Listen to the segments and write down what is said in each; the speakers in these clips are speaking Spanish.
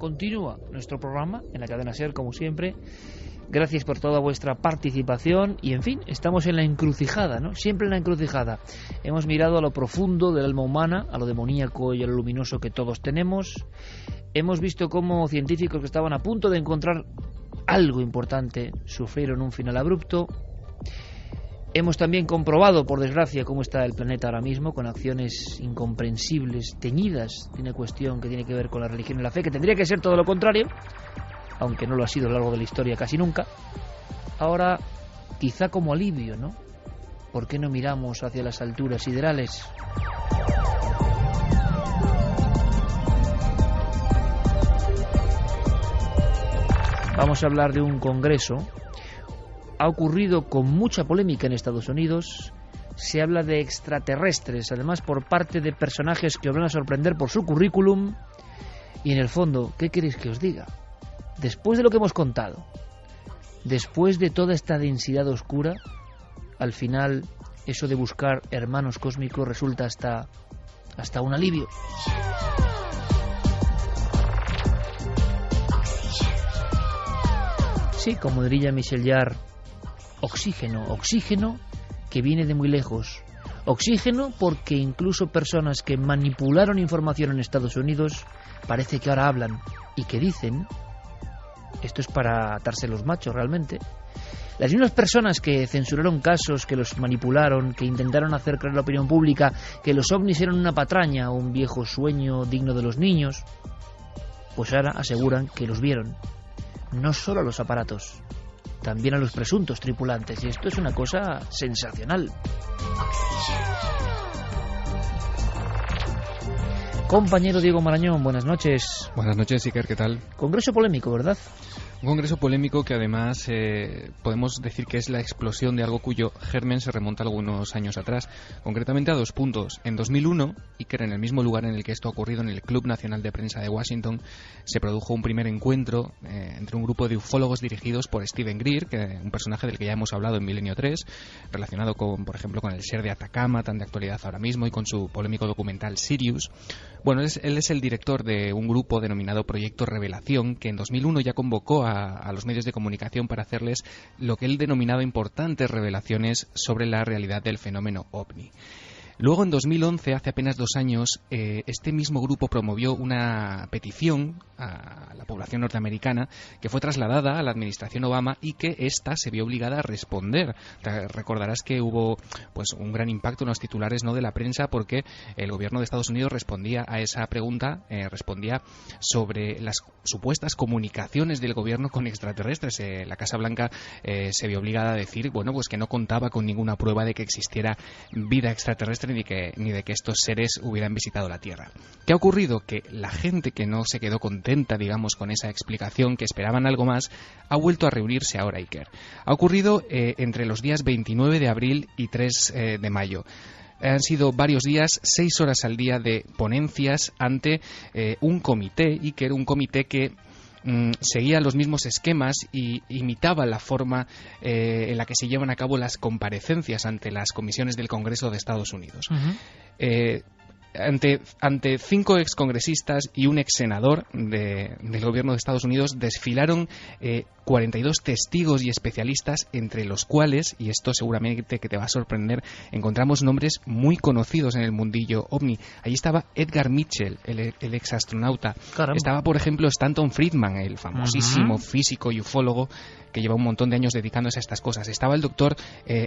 continúa nuestro programa en la cadena SER, como siempre. Gracias por toda vuestra participación y, en fin, estamos en la encrucijada, ¿no? Siempre en la encrucijada. Hemos mirado a lo profundo del alma humana, a lo demoníaco y a lo luminoso que todos tenemos. Hemos visto cómo científicos que estaban a punto de encontrar algo importante sufrieron un final abrupto. Hemos también comprobado, por desgracia, cómo está el planeta ahora mismo, con acciones incomprensibles, teñidas de una cuestión que tiene que ver con la religión y la fe, que tendría que ser todo lo contrario, aunque no lo ha sido a lo largo de la historia casi nunca. Ahora, quizá como alivio, ¿no? ¿Por qué no miramos hacia las alturas siderales? Vamos a hablar de un congreso. Ha ocurrido con mucha polémica en Estados Unidos. Se habla de extraterrestres, además por parte de personajes que os van a sorprender por su currículum. Y en el fondo, ¿qué queréis que os diga? Después de lo que hemos contado, después de toda esta densidad oscura, al final eso de buscar hermanos cósmicos resulta hasta un alivio. Sí, como diría Michel Jarre, oxígeno que viene de muy lejos. Oxígeno porque incluso personas que manipularon información en Estados Unidos parece que ahora hablan y que dicen, esto es para atarse los machos realmente, las mismas personas que censuraron casos, que los manipularon, que intentaron hacer creer a la opinión pública que los ovnis eran una patraña o un viejo sueño digno de los niños, pues ahora aseguran que los vieron. No solo a los aparatos, también a los presuntos tripulantes, y esto es una cosa sensacional. Compañero Diego Marañón, buenas noches. Buenas noches, Iker, ¿qué tal? Congreso polémico, ¿verdad? Un congreso polémico que además podemos decir que es la explosión de algo cuyo germen se remonta algunos años atrás, concretamente a 2 puntos. En 2001, Iker, en el mismo lugar en el que esto ha ocurrido, en el Club Nacional de Prensa de Washington, se produjo un primer encuentro entre un grupo de ufólogos dirigidos por Steven Greer, un personaje del que ya hemos hablado en Milenio 3, relacionado con, por ejemplo, con el Ser de Atacama, tan de actualidad ahora mismo, y con su polémico documental Sirius. Bueno, él es el director de un grupo denominado Proyecto Revelación, que en 2001 ya convocó a los medios de comunicación para hacerles lo que él denominaba importantes revelaciones sobre la realidad del fenómeno OVNI. Luego, en 2011, hace apenas 2 años, este mismo grupo promovió una petición a la población norteamericana que fue trasladada a la administración Obama y que ésta se vio obligada a responder. Recordarás que hubo pues un gran impacto en los titulares, ¿no?, de la prensa, porque el gobierno de Estados Unidos respondía a esa pregunta, respondía sobre las supuestas comunicaciones del gobierno con extraterrestres. La Casa Blanca se vio obligada a decir, bueno, pues que no contaba con ninguna prueba de que existiera vida extraterrestre ni de que estos seres hubieran visitado la Tierra. ¿Qué ha ocurrido? Que la gente que no se quedó contenta, digamos, con esa explicación, que esperaban algo más, ha vuelto a reunirse ahora, Iker. Ha ocurrido entre los días 29 de abril y 3 de mayo. Han sido varios días, 6 horas al día de ponencias ante un comité, Iker, un comité que seguía los mismos esquemas y imitaba la forma en la que se llevan a cabo las comparecencias ante las comisiones del Congreso de Estados Unidos. Ante 5 excongresistas y un exsenador del gobierno de Estados Unidos desfilaron 42 testigos y especialistas, entre los cuales, y esto seguramente que te va a sorprender, encontramos nombres muy conocidos en el mundillo OVNI. Allí estaba Edgar Mitchell, el exastronauta. Caramba. Estaba, por ejemplo, Stanton Friedman, el famosísimo físico y ufólogo que lleva un montón de años dedicándose a estas cosas. Estaba el doctor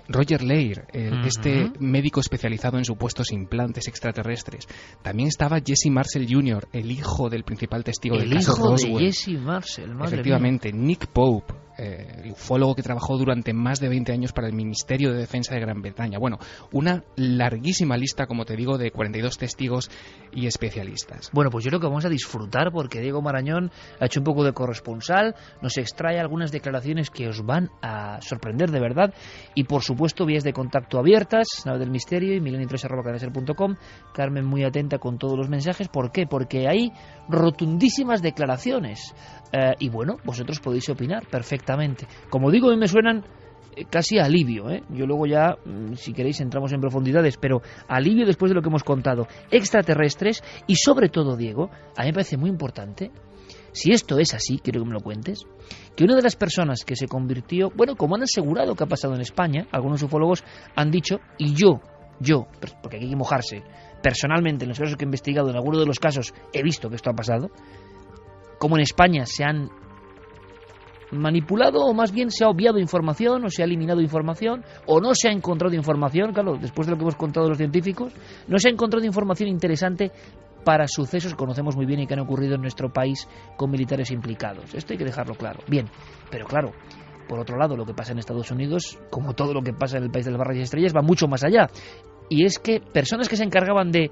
Roger Leir, este médico especializado en supuestos implantes extraterrestres. También estaba Jesse Marcel Jr., el hijo del principal testigo del caso Roswell. El hijo de Jesse Marcel, madre efectivamente, mía. Nick Pope, el ufólogo que trabajó durante más de 20 años para el Ministerio de Defensa de Gran Bretaña. Bueno, una larguísima lista, como te digo, de 42 testigos y especialistas. Bueno, pues yo creo que vamos a disfrutar, porque Diego Marañón ha hecho un poco de corresponsal, nos extrae algunas declaraciones que os van a sorprender de verdad, y por supuesto vías de contacto abiertas, Nave del Misterio y milenio3@cadenaser.com. Carmen muy atenta con todos los mensajes. ¿Por qué? Porque hay rotundísimas declaraciones. Y bueno, vosotros podéis opinar perfectamente. Como digo, a mí me suenan casi a alivio, ¿eh? Yo luego ya, si queréis, entramos en profundidades, pero alivio después de lo que hemos contado. Extraterrestres y, sobre todo, Diego, a mí me parece muy importante Si esto es así, quiero que me lo cuentes, que una de las personas que se convirtió, bueno, como han asegurado que ha pasado en España, algunos ufólogos han dicho, y yo, porque aquí hay que mojarse, personalmente en los casos que he investigado, en alguno de los casos he visto que esto ha pasado, como en España se han manipulado, o más bien se ha obviado información, o se ha eliminado información, o no se ha encontrado información, claro, después de lo que hemos contado los científicos, no se ha encontrado información interesante para sucesos que conocemos muy bien y que han ocurrido en nuestro país con militares implicados. Esto hay que dejarlo claro. Bien, pero claro, por otro lado, lo que pasa en Estados Unidos, como todo lo que pasa en el país de las barras y estrellas, va mucho más allá. Y es que personas que se encargaban de,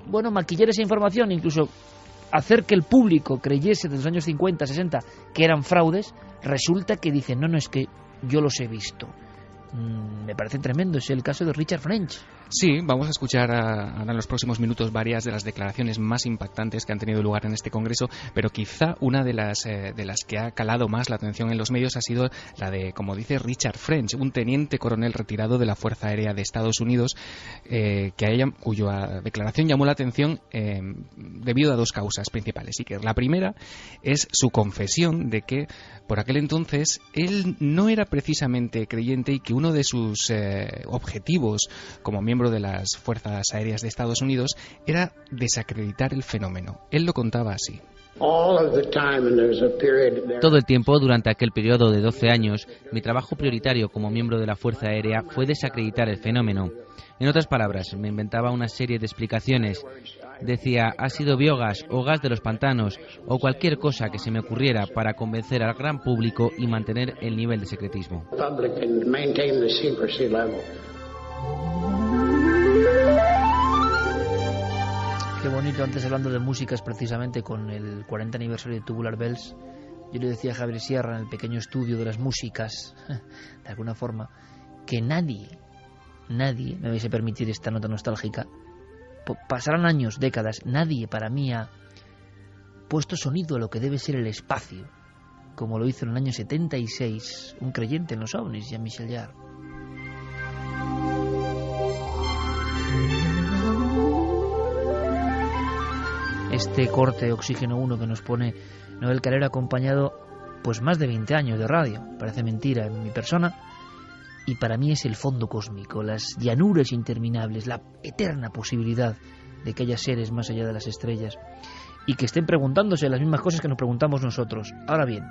bueno, maquillar esa información, incluso hacer que el público creyese desde los años 50, 60 que eran fraudes, resulta que dicen, no, es que yo los he visto. Me parece tremendo, es el caso de Richard French. Sí, vamos a escuchar ahora en los próximos minutos varias de las declaraciones más impactantes que han tenido lugar en este congreso, pero quizá una de las que ha calado más la atención en los medios ha sido la de, como dice Richard French, un teniente coronel retirado de la Fuerza Aérea de Estados Unidos, cuya declaración llamó la atención debido a dos causas principales. Y que la primera es su confesión de que por aquel entonces él no era precisamente creyente y que uno de sus objetivos como miembro de las Fuerzas Aéreas de Estados Unidos era desacreditar el fenómeno. Él lo contaba así. Todo el tiempo, durante aquel periodo de 12 años, mi trabajo prioritario como miembro de la Fuerza Aérea fue desacreditar el fenómeno. En otras palabras, me inventaba una serie de explicaciones. Decía, ha sido biogás o gas de los pantanos o cualquier cosa que se me ocurriera para convencer al gran público y mantener el nivel de secretismo. Qué bonito, antes hablando de músicas precisamente con el 40 aniversario de Tubular Bells, yo le decía a Javier Sierra en el pequeño estudio de las músicas, de alguna forma, que nadie, me vais a permitir esta nota nostálgica, pasarán años, décadas, nadie para mí ha puesto sonido a lo que debe ser el espacio, como lo hizo en el año 76 un creyente en los ovnis, Jean-Michel Jarre. Este corte Oxígeno 1 que nos pone Noel Calero, acompañado pues más de 20 años de radio, parece mentira en mi persona, y para mí es el fondo cósmico, las llanuras interminables, la eterna posibilidad de que haya seres más allá de las estrellas y que estén preguntándose las mismas cosas que nos preguntamos nosotros. Ahora bien,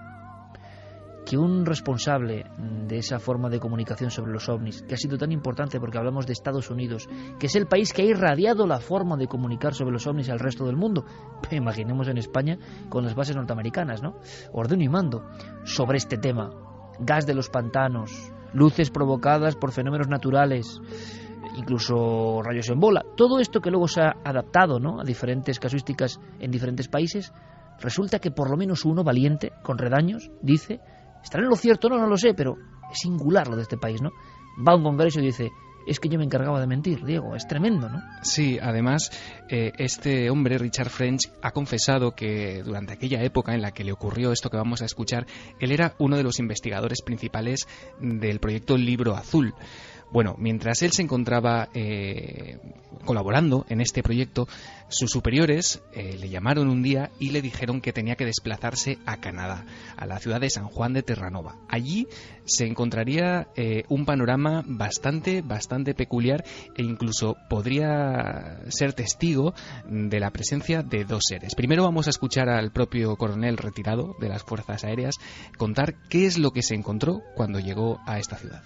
que un responsable de esa forma de comunicación sobre los ovnis, que ha sido tan importante porque hablamos de Estados Unidos, que es el país que ha irradiado la forma de comunicar sobre los ovnis al resto del mundo, imaginemos en España con las bases norteamericanas, ¿no? Ordeno y mando sobre este tema, gas de los pantanos, luces provocadas por fenómenos naturales, incluso rayos en bola, todo esto que luego se ha adaptado, ¿no?, a diferentes casuísticas en diferentes países. Resulta que por lo menos uno valiente, con redaños, dice, ¿estará en lo cierto? No lo sé, pero es singular lo de este país, ¿no? Va a un congreso y dice, es que yo me encargaba de mentir, Diego, es tremendo, ¿no? Sí, además, este hombre, Richard French, ha confesado que durante aquella época en la que le ocurrió esto que vamos a escuchar, él era uno de los investigadores principales del proyecto Libro Azul. Bueno, mientras él se encontraba colaborando en este proyecto, sus superiores le llamaron un día y le dijeron que tenía que desplazarse a Canadá, a la ciudad de San Juan de Terranova. Allí se encontraría un panorama bastante peculiar e incluso podría ser testigo de la presencia de dos seres. Primero vamos a escuchar al propio coronel retirado de las Fuerzas Aéreas contar qué es lo que se encontró cuando llegó a esta ciudad.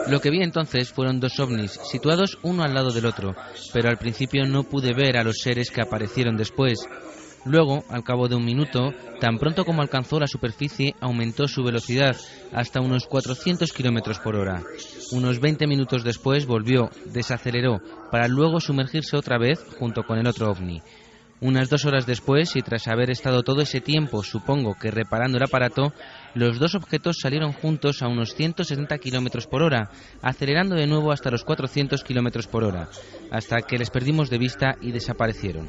Lo que vi entonces fueron dos ovnis, situados uno al lado del otro, pero al principio no pude ver a los seres que aparecieron después. Luego, al cabo de un minuto, tan pronto como alcanzó la superficie, aumentó su velocidad hasta unos 400 kilómetros por hora. Unos 20 minutos después volvió, desaceleró, para luego sumergirse otra vez junto con el otro ovni. Unas 2 horas después, y tras haber estado todo ese tiempo, supongo que reparando el aparato, los dos objetos salieron juntos a unos 170 kilómetros por hora, acelerando de nuevo hasta los 400 kilómetros por hora, hasta que les perdimos de vista y desaparecieron.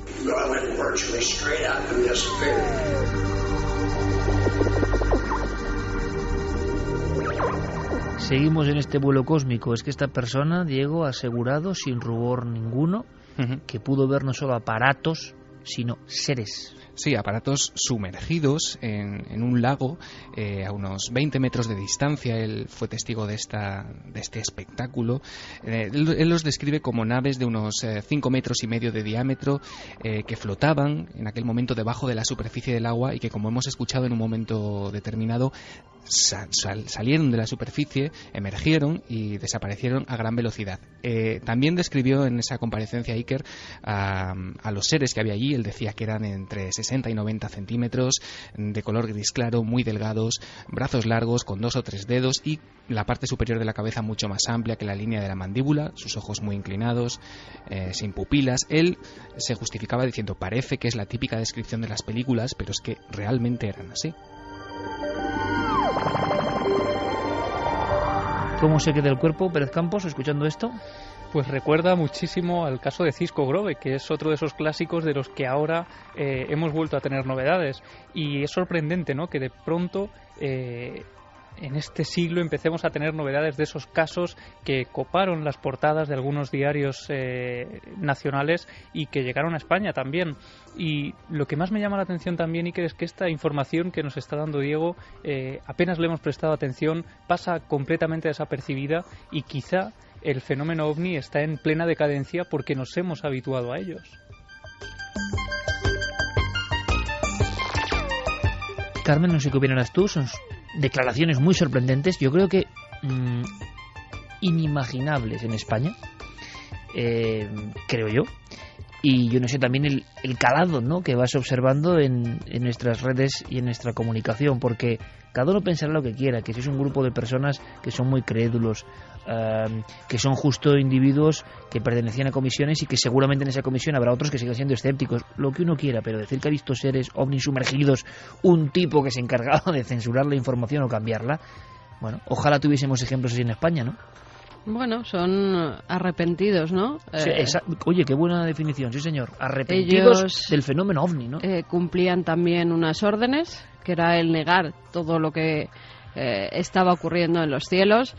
Seguimos en este vuelo cósmico. Es que esta persona, Diego, ha asegurado sin rubor ninguno que pudo ver no solo aparatos, sino seres. Sí, aparatos sumergidos en un lago a unos 20 metros de distancia. Él fue testigo de este espectáculo. Él los describe como naves de unos 5 metros y medio de diámetro que flotaban en aquel momento debajo de la superficie del agua y que, como hemos escuchado en un momento determinado, salieron de la superficie, emergieron y desaparecieron a gran velocidad. También describió en esa comparecencia Iker a los seres que había allí. Él decía que eran entre 60 y 90 centímetros, de color gris claro, muy delgados, brazos largos con 2 o 3 dedos y la parte superior de la cabeza mucho más amplia que la línea de la mandíbula, sus ojos muy inclinados, sin pupilas. Él se justificaba diciendo: parece que es la típica descripción de las películas, pero es que realmente eran así. ¿Cómo se queda el cuerpo, Pérez Campos, escuchando esto? Pues recuerda muchísimo al caso de Cisco Grove, que es otro de esos clásicos de los que ahora hemos vuelto a tener novedades. Y es sorprendente, ¿no?, que de pronto en este siglo empecemos a tener novedades de esos casos que coparon las portadas de algunos diarios nacionales y que llegaron a España también. Y lo que más me llama la atención también, Iker, es que esta información que nos está dando Diego apenas le hemos prestado atención, pasa completamente desapercibida y quizá el fenómeno OVNI está en plena decadencia porque nos hemos habituado a ellos. Carmen, no sé qué opinarás tú, son declaraciones muy sorprendentes, yo creo que inimaginables en España, creo yo, y yo no sé también el calado, ¿no?, que vas observando en nuestras redes y en nuestra comunicación, porque cada uno pensará lo que quiera, que sois un grupo de personas que son muy crédulos, que son justo individuos que pertenecían a comisiones y que seguramente en esa comisión habrá otros que sigan siendo escépticos, lo que uno quiera, pero decir que ha visto seres ovnis sumergidos, un tipo que se encargaba de censurar la información o cambiarla, bueno, ojalá tuviésemos ejemplos así en España, ¿no? Bueno, son arrepentidos, ¿no? Sí, oye, qué buena definición, sí señor, arrepentidos del fenómeno ovni, ¿no? Cumplían también unas órdenes, que era el negar todo lo que estaba ocurriendo en los cielos.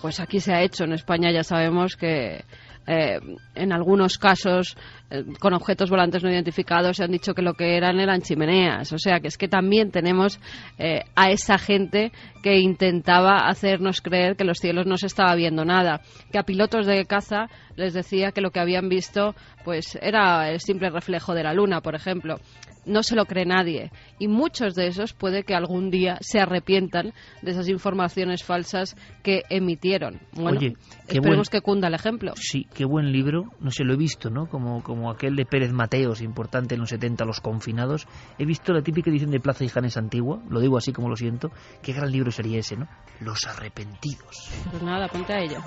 Pues aquí se ha hecho, en España ya sabemos que en algunos casos con objetos volantes no identificados se han dicho que lo que eran chimeneas, o sea que es que también tenemos a esa gente que intentaba hacernos creer que los cielos no se estaba viendo nada, que a pilotos de caza les decía que lo que habían visto pues era el simple reflejo de la luna, por ejemplo. No se lo cree nadie y muchos de esos puede que algún día se arrepientan de esas informaciones falsas que emitieron. Bueno, oye, esperemos que cunda el ejemplo. Sí, qué buen libro, no sé, lo he visto, ¿no? Como aquel de Pérez Mateos, importante en los 70, Los confinados. He visto la típica edición de Plaza y Janes Antigua, lo digo así como lo siento. Qué gran libro sería ese, ¿no? Los arrepentidos. Pues nada, ponte a ello.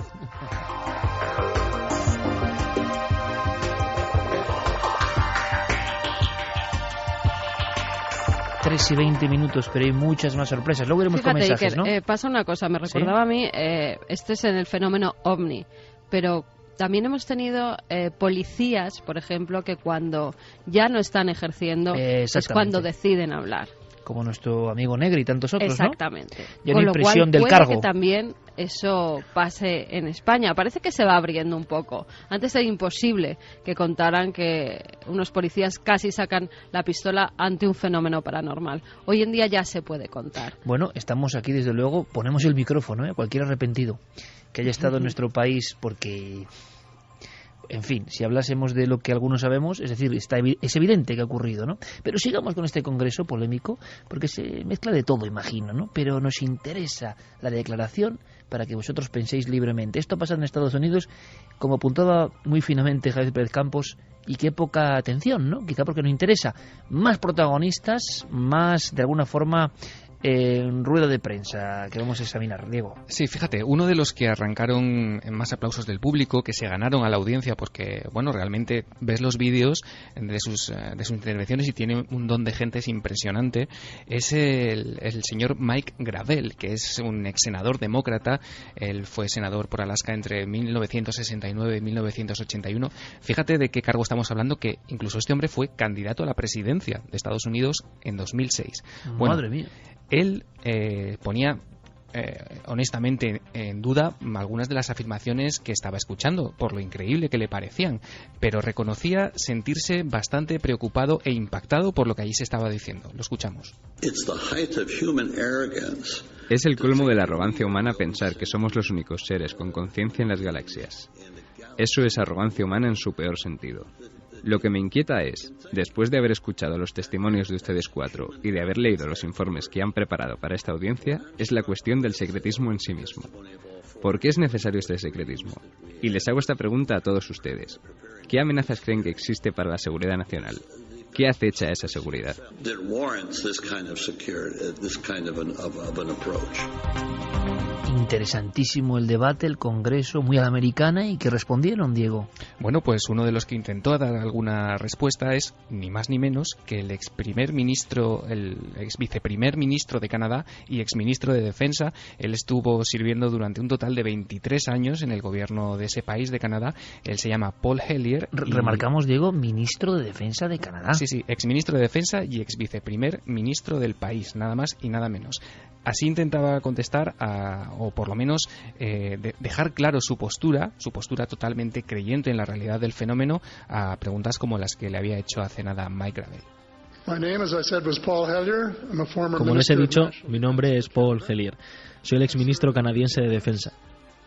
3 y 20 minutos, pero hay muchas más sorpresas. Luego iremos con mensajes, ¿no? Pasa una cosa, me recordaba a mí, este es en el fenómeno OVNI, pero también hemos tenido policías, por ejemplo, que cuando ya no están ejerciendo es cuando deciden hablar. Como nuestro amigo Negri y tantos otros, exactamente, ¿no? Ya con lo cual del puede cargo. Que también eso pase en España. Parece que se va abriendo un poco. Antes era imposible que contaran que unos policías casi sacan la pistola ante un fenómeno paranormal. Hoy en día ya se puede contar. Bueno, estamos aquí desde luego, ponemos el micrófono a cualquier arrepentido que haya estado en nuestro país porque... En fin, si hablásemos de lo que algunos sabemos, es decir, es evidente que ha ocurrido, ¿no? Pero sigamos con este congreso polémico, porque se mezcla de todo, imagino, ¿no? Pero nos interesa la declaración para que vosotros penséis libremente. Esto ha pasado en Estados Unidos, como apuntaba muy finamente Javier Pérez Campos, y qué poca atención, ¿no? Quizá porque nos interesa más protagonistas, más, de alguna forma... en rueda de prensa que vamos a examinar, Diego. Sí, fíjate, uno de los que arrancaron en más aplausos del público, que se ganaron a la audiencia porque, bueno, realmente ves los vídeos de sus intervenciones y tiene un don de gente, es impresionante, es el señor Mike Gravel, que es un ex senador demócrata. Él fue senador por Alaska entre 1969 y 1981. Fíjate de qué cargo estamos hablando, que incluso este hombre fue candidato a la presidencia de Estados Unidos en 2006. Madre mía. Él ponía honestamente en duda algunas de las afirmaciones que estaba escuchando, por lo increíble que le parecían, pero reconocía sentirse bastante preocupado e impactado por lo que allí se estaba diciendo. Lo escuchamos. Es el colmo de la arrogancia humana pensar que somos los únicos seres con conciencia en las galaxias. Eso es arrogancia humana en su peor sentido. Lo que me inquieta es, después de haber escuchado los testimonios de ustedes cuatro y de haber leído los informes que han preparado para esta audiencia, es la cuestión del secretismo en sí mismo. ¿Por qué es necesario este secretismo? Y les hago esta pregunta a todos ustedes. ¿Qué amenazas creen que existe para la seguridad nacional? ¿Qué acecha esa seguridad? Interesantísimo el debate, el Congreso, muy a la americana. ¿Y qué respondieron, Diego? Bueno, pues uno de los que intentó dar alguna respuesta es ni más ni menos que el ex viceprimer ministro de Canadá y ex ministro de Defensa. Él estuvo sirviendo durante un total de 23 años en el gobierno de ese país de Canadá. Él se llama Paul Hellyer. Remarcamos, Diego, ministro de Defensa de Canadá. Sí, ex ministro de Defensa y ex viceprimer ministro del país, nada más y nada menos. Así intentaba contestar o por lo menos dejar claro su postura totalmente creyente en la realidad del fenómeno, a preguntas como las que le había hecho hace nada Mike Gravel. Como les he dicho, mi nombre es Paul Hellyer. Soy el exministro canadiense de Defensa.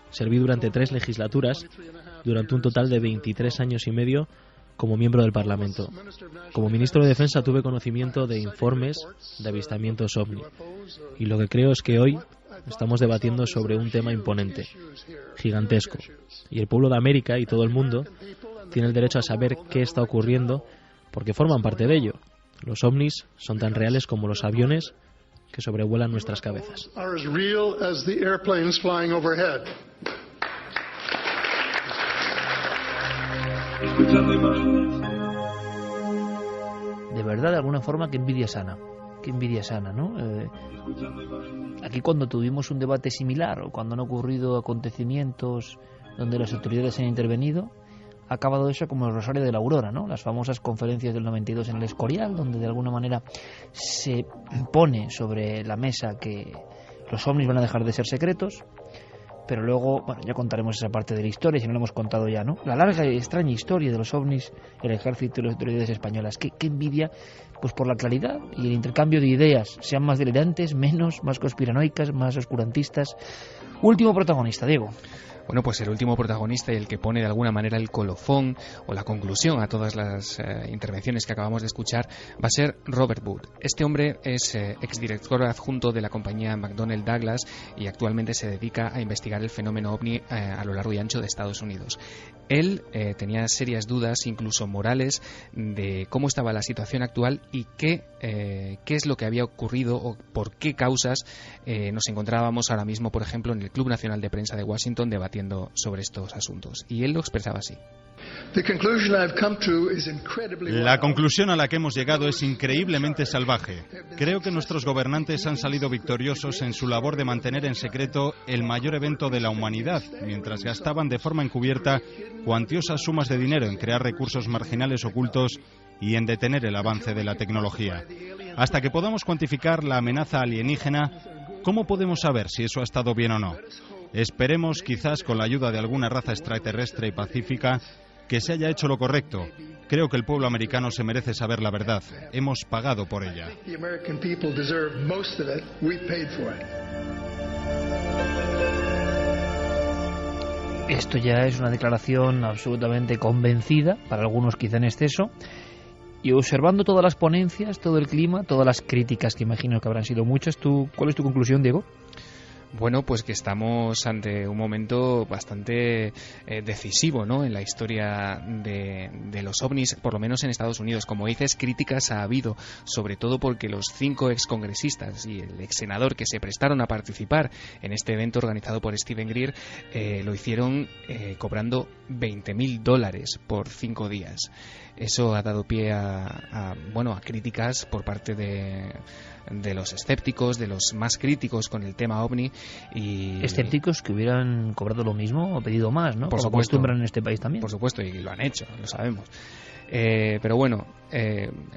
Serví durante 3 legislaturas, durante un total de 23 años y medio, como miembro del Parlamento. Como ministro de Defensa tuve conocimiento de informes de avistamientos OVNI. Y lo que creo es que hoy estamos debatiendo sobre un tema imponente, gigantesco. Y el pueblo de América y todo el mundo tiene el derecho a saber qué está ocurriendo porque forman parte de ello. Los OVNIs son tan reales como los aviones que sobrevuelan nuestras cabezas. De verdad, de alguna forma, qué envidia sana, ¿no? Aquí cuando tuvimos un debate similar o cuando han ocurrido acontecimientos donde las autoridades han intervenido, ha acabado eso como el Rosario de la Aurora, ¿no? Las famosas conferencias del 92 en el Escorial, donde de alguna manera se pone sobre la mesa que los ovnis van a dejar de ser secretos. Pero luego, bueno, ya contaremos esa parte de la historia, si no lo hemos contado ya, ¿no? La larga y extraña historia de los ovnis, el ejército y las autoridades españolas. Qué envidia, pues por la claridad y el intercambio de ideas, sean más delirantes, menos, más conspiranoicas, más oscurantistas. Último protagonista, Diego. Bueno, pues el último protagonista y el que pone de alguna manera el colofón o la conclusión a todas las intervenciones que acabamos de escuchar va a ser Robert Wood. Este hombre es exdirector adjunto de la compañía McDonnell Douglas y actualmente se dedica a investigar el fenómeno OVNI a lo largo y ancho de Estados Unidos. Él tenía serias dudas, incluso morales, de cómo estaba la situación actual y qué es lo que había ocurrido o por qué causas nos encontrábamos ahora mismo, por ejemplo, en el Club Nacional de Prensa de Washington debatiendo sobre estos asuntos. Y él lo expresaba así. La conclusión a la que hemos llegado es increíblemente salvaje. Creo que nuestros gobernantes han salido victoriosos en su labor de mantener en secreto el mayor evento de la humanidad, mientras gastaban de forma encubierta cuantiosas sumas de dinero en crear recursos marginales ocultos y en detener el avance de la tecnología. Hasta que podamos cuantificar la amenaza alienígena, ¿cómo podemos saber si eso ha estado bien o no? Esperemos, quizás con la ayuda de alguna raza extraterrestre y pacífica, que se haya hecho lo correcto. Creo que el pueblo americano se merece saber la verdad. Hemos pagado por ella. Esto ya es una declaración absolutamente convencida, para algunos quizá en exceso. Y observando todas las ponencias, todo el clima, todas las críticas que imagino que habrán sido muchas, ¿cuál es tu conclusión, Diego? Bueno, pues que estamos ante un momento bastante decisivo, ¿no?, en la historia de los ovnis, por lo menos en Estados Unidos. Como dices, críticas ha habido, sobre todo porque los 5 excongresistas y el exsenador que se prestaron a participar en este evento organizado por Steven Greer lo hicieron cobrando $20,000 por 5 días. Eso ha dado pie a críticas por parte de los escépticos, de los más críticos con el tema OVNI. Y escépticos que hubieran cobrado lo mismo o pedido más, ¿no? Por supuesto, acostumbran en este país también. Por supuesto, y lo han hecho, lo sabemos. Pero bueno,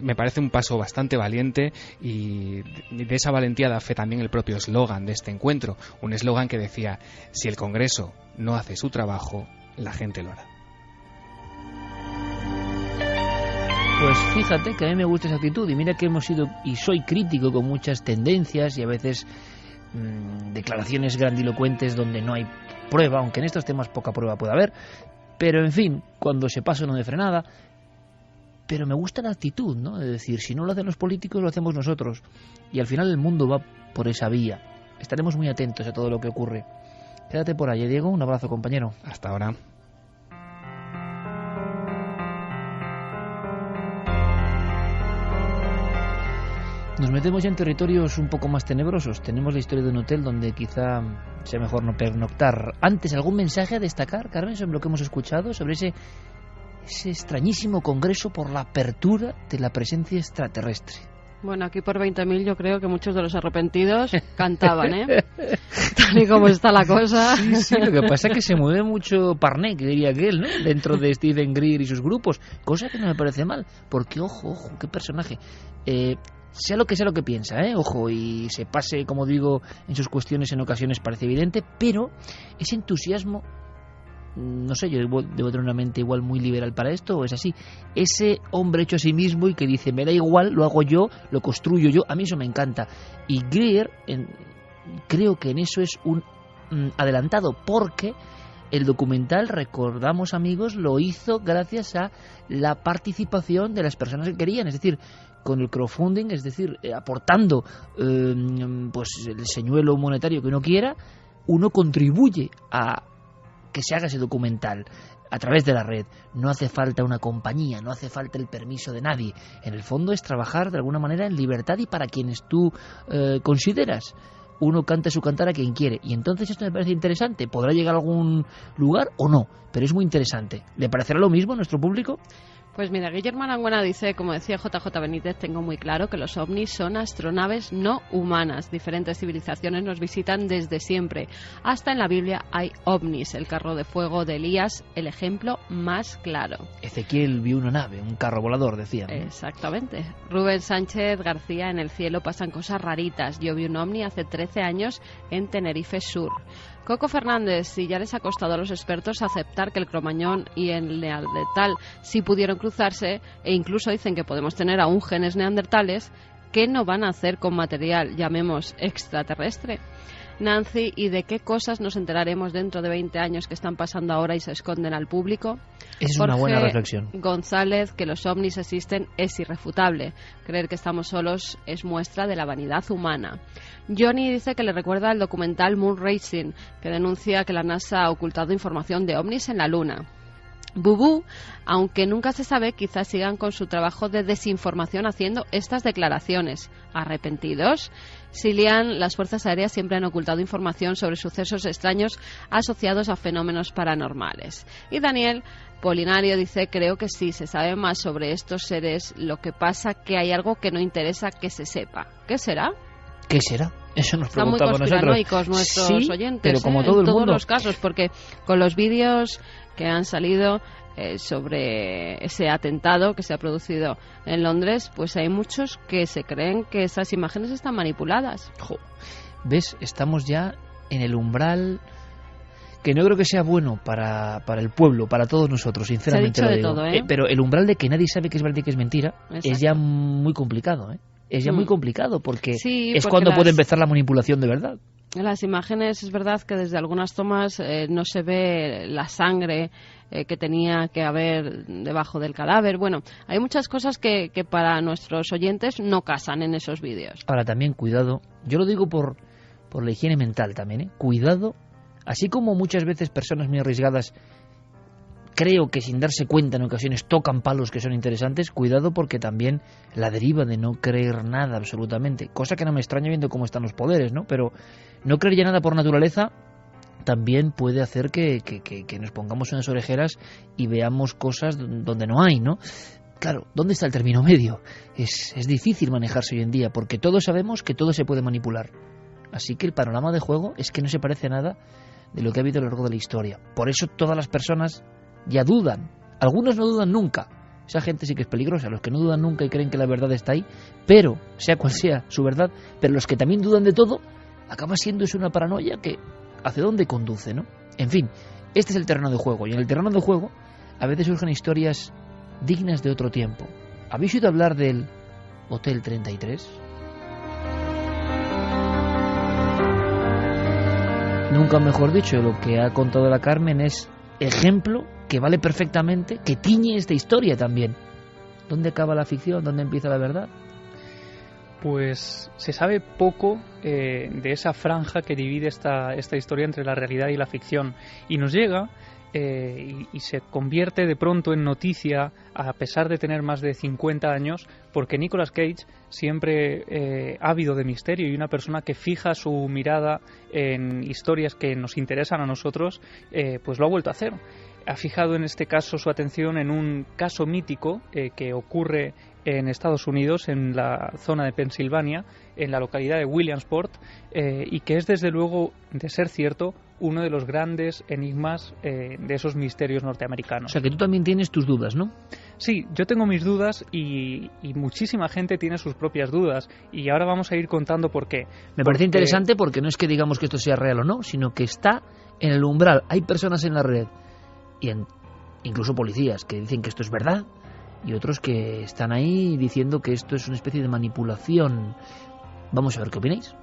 me parece un paso bastante valiente, y de esa valentía da fe también el propio eslogan de este encuentro, un eslogan que decía: si el Congreso no hace su trabajo, la gente lo hará. Pues fíjate que a mí me gusta esa actitud, y mira que hemos sido, y soy crítico con muchas tendencias y a veces declaraciones grandilocuentes donde no hay prueba, aunque en estos temas poca prueba puede haber, pero en fin, cuando se pasa no de frenada. Pero me gusta la actitud, ¿no? De decir, si no lo hacen los políticos, lo hacemos nosotros, y al final el mundo va por esa vía. Estaremos muy atentos a todo lo que ocurre. Quédate por ahí, Diego, un abrazo, compañero. Hasta ahora. Nos metemos ya en territorios un poco más tenebrosos. Tenemos la historia de un hotel donde quizá sea mejor no pernoctar. Antes, ¿algún mensaje a destacar, Carmen, sobre lo que hemos escuchado? Sobre ese extrañísimo congreso por la apertura de la presencia extraterrestre. Bueno, aquí por 20.000 yo creo que muchos de los arrepentidos cantaban, ¿eh? Tal y como está la cosa. Sí, lo que pasa es que se mueve mucho Parnek, diría aquel, ¿no? Dentro de Stephen Greer y sus grupos, cosa que no me parece mal, porque ojo, qué personaje. Sea lo que piensa, ojo, y se pase, como digo, en sus cuestiones en ocasiones parece evidente, pero ese entusiasmo, no sé, yo debo tener una mente igual muy liberal para esto, o es así, ese hombre hecho a sí mismo y que dice, me da igual, lo hago yo, lo construyo yo, a mí eso me encanta. Y Greer, creo que en eso es un adelantado, porque el documental, recordamos amigos, lo hizo gracias a la participación de las personas que querían, es decir, con el crowdfunding, es decir, aportando pues el señuelo monetario que uno quiera, uno contribuye a que se haga ese documental a través de la red. No hace falta una compañía, no hace falta el permiso de nadie. En el fondo es trabajar de alguna manera en libertad y para quienes tú consideras. Uno canta su cantar a quien quiere. Y entonces esto me parece interesante. ¿Podrá llegar a algún lugar o no? Pero es muy interesante. ¿Le parecerá lo mismo a nuestro público? Pues mira, Guillermo Arangüena dice, como decía JJ Benítez, tengo muy claro que los ovnis son astronaves no humanas. Diferentes civilizaciones nos visitan desde siempre. Hasta en la Biblia hay ovnis. El carro de fuego de Elías, el ejemplo más claro. Ezequiel vio una nave, un carro volador, decía, ¿no? Exactamente. Rubén Sánchez García, en el cielo pasan cosas raritas. Yo vi un ovni hace 13 años en Tenerife Sur. Coco Fernández, si ya les ha costado a los expertos aceptar que el Cromañón y el Neandertal sí pudieron cruzarse, e incluso dicen que podemos tener aún genes neandertales, ¿qué no van a hacer con material, llamemos, extraterrestre? Nancy, ¿y de qué cosas nos enteraremos dentro de 20 años que están pasando ahora y se esconden al público? Es Jorge una buena reflexión. González, que los ovnis existen es irrefutable. Creer que estamos solos es muestra de la vanidad humana. Johnny dice que le recuerda el documental Moon Racing, que denuncia que la NASA ha ocultado información de ovnis en la Luna. Bubú, aunque nunca se sabe, quizás sigan con su trabajo de desinformación haciendo estas declaraciones. ¿Arrepentidos? Silian, las fuerzas aéreas siempre han ocultado información sobre sucesos extraños asociados a fenómenos paranormales. Y Daniel Polinario dice, creo que sí, se sabe más sobre estos seres, lo que pasa que hay algo que no interesa que se sepa. ¿Qué será? ¿Qué será? Eso nos Están muy preguntamos nosotros. conspiranoicos nuestros sí, oyentes, pero como todo en el todos mundo. los casos, porque con los vídeos que han salido sobre ese atentado que se ha producido en Londres, pues hay muchos que se creen que esas imágenes están manipuladas. ¿Ves? Estamos ya en el umbral que no creo que sea bueno para el pueblo, para todos nosotros, sinceramente. Se ha lo dicho digo. de todo, Pero el umbral de que nadie sabe que es verdad y que es mentira. Exacto. Es ya muy complicado, Es ya muy complicado porque sí, es porque cuando puede empezar la manipulación de verdad. Las imágenes, es verdad que desde algunas tomas no se ve la sangre que tenía que haber debajo del cadáver. Bueno, hay muchas cosas que para nuestros oyentes no casan en esos vídeos. Ahora también, cuidado, yo lo digo por la higiene mental también, cuidado, así como muchas veces personas muy arriesgadas creo que sin darse cuenta en ocasiones tocan palos que son interesantes, cuidado porque también la deriva de no creer nada absolutamente, cosa que no me extraña viendo cómo están los poderes, ¿no? Pero no creer ya nada por naturaleza también puede hacer que nos pongamos unas orejeras y veamos cosas donde no hay, ¿no? Claro, ¿dónde está el término medio? Es difícil manejarse hoy en día porque todos sabemos que todo se puede manipular. Así que el panorama de juego es que no se parece a nada de lo que ha habido a lo largo de la historia. Por eso todas las personas ya dudan. Algunos no dudan nunca, esa gente sí que es peligrosa, los que no dudan nunca y creen que la verdad está ahí, pero, sea cual sea su verdad, pero los que también dudan de todo, acaba siendo eso una paranoia que hacia dónde conduce, ¿no? En fin, este es el terreno de juego, y en el terreno de juego a veces surgen historias dignas de otro tiempo. ¿Habéis oído hablar del Hotel 33? Nunca mejor dicho, lo que ha contado la Carmen es ejemplo que vale perfectamente, que tiñe esta historia también. ¿Dónde acaba la ficción? ¿Dónde empieza la verdad? Pues se sabe poco de esa franja que divide esta historia entre la realidad y la ficción, y nos llega y se convierte de pronto en noticia a pesar de tener más de 50 años, porque Nicolas Cage, siempre ávido de misterio y una persona que fija su mirada en historias que nos interesan a nosotros, pues lo ha vuelto a hacer. Ha fijado en este caso su atención en un caso mítico que ocurre en Estados Unidos, en la zona de Pensilvania, en la localidad de Williamsport, y que es desde luego, de ser cierto, uno de los grandes enigmas de esos misterios norteamericanos. O sea que tú también tienes tus dudas, ¿no? Sí, yo tengo mis dudas y muchísima gente tiene sus propias dudas, y ahora vamos a ir contando por qué. Me parece interesante porque no es que digamos que esto sea real o no, sino que está en el umbral. Hay personas en la red y incluso policías que dicen que esto es verdad y otros que están ahí diciendo que esto es una especie de manipulación. Vamos a ver qué opináis.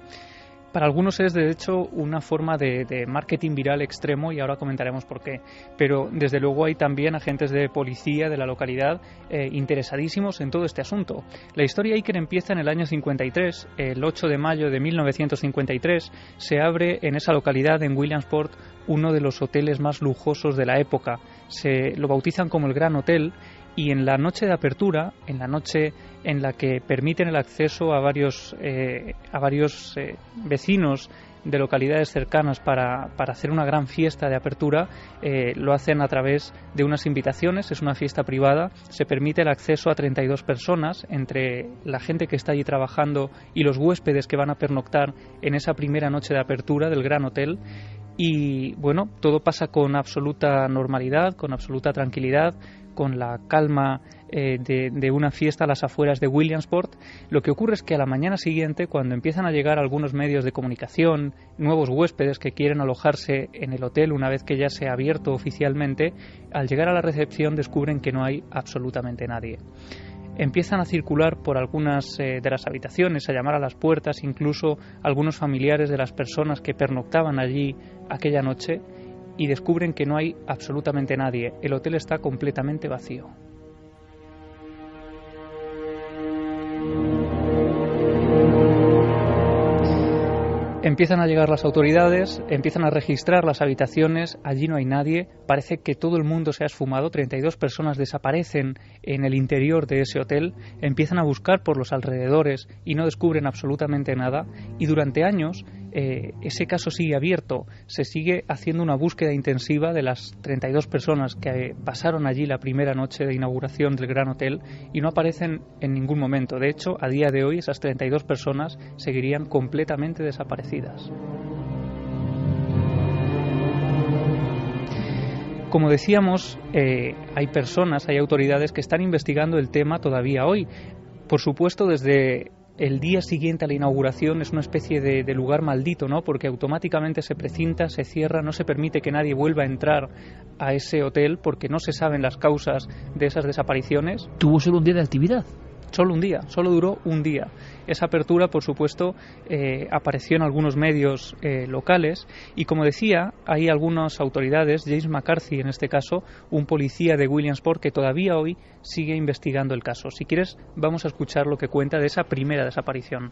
Para algunos es, de hecho, una forma de marketing viral extremo, y ahora comentaremos por qué. Pero, desde luego, hay también agentes de policía de la localidad interesadísimos en todo este asunto. La historia Iker empieza en el año 53. El 8 de mayo de 1953 se abre en esa localidad, en Williamsport, uno de los hoteles más lujosos de la época. Se lo bautizan como el Gran Hotel, y en la noche de apertura, en la noche en la que permiten el acceso a varios vecinos de localidades cercanas para hacer una gran fiesta de apertura, lo hacen a través de unas invitaciones. Es una fiesta privada, se permite el acceso a 32 personas, entre la gente que está allí trabajando y los huéspedes que van a pernoctar en esa primera noche de apertura del Gran Hotel. Y bueno, todo pasa con absoluta normalidad, con absoluta tranquilidad, con la calma de una fiesta a las afueras de Williamsport. Lo que ocurre es que a la mañana siguiente, cuando empiezan a llegar algunos medios de comunicación, nuevos huéspedes que quieren alojarse en el hotel una vez que ya se ha abierto oficialmente, al llegar a la recepción descubren que no hay absolutamente nadie. Empiezan a circular por algunas de las habitaciones, a llamar a las puertas, incluso algunos familiares de las personas que pernoctaban allí aquella noche, y descubren que no hay absolutamente nadie. El hotel está completamente vacío. Empiezan a llegar las autoridades, empiezan a registrar las habitaciones, allí no hay nadie, parece que todo el mundo se ha esfumado, 32 personas desaparecen en el interior de ese hotel, empiezan a buscar por los alrededores y no descubren absolutamente nada, y durante años ese caso sigue abierto, se sigue haciendo una búsqueda intensiva de las 32 personas que pasaron allí la primera noche de inauguración del Gran Hotel y no aparecen en ningún momento. De hecho, a día de hoy esas 32 personas seguirían completamente desaparecidas. Como decíamos, hay personas, hay autoridades que están investigando el tema todavía hoy. Por supuesto, desde el día siguiente a la inauguración es una especie de lugar maldito, ¿no? Porque automáticamente se precinta, se cierra, no se permite que nadie vuelva a entrar a ese hotel porque no se saben las causas de esas desapariciones. ¿Tuvo solo un día de actividad? Solo un día, solo duró un día. Esa apertura, por supuesto, apareció en algunos medios locales y, como decía, hay algunas autoridades, James McCarthy en este caso, un policía de Williamsport que todavía hoy sigue investigando el caso. Si quieres, vamos a escuchar lo que cuenta de esa primera desaparición.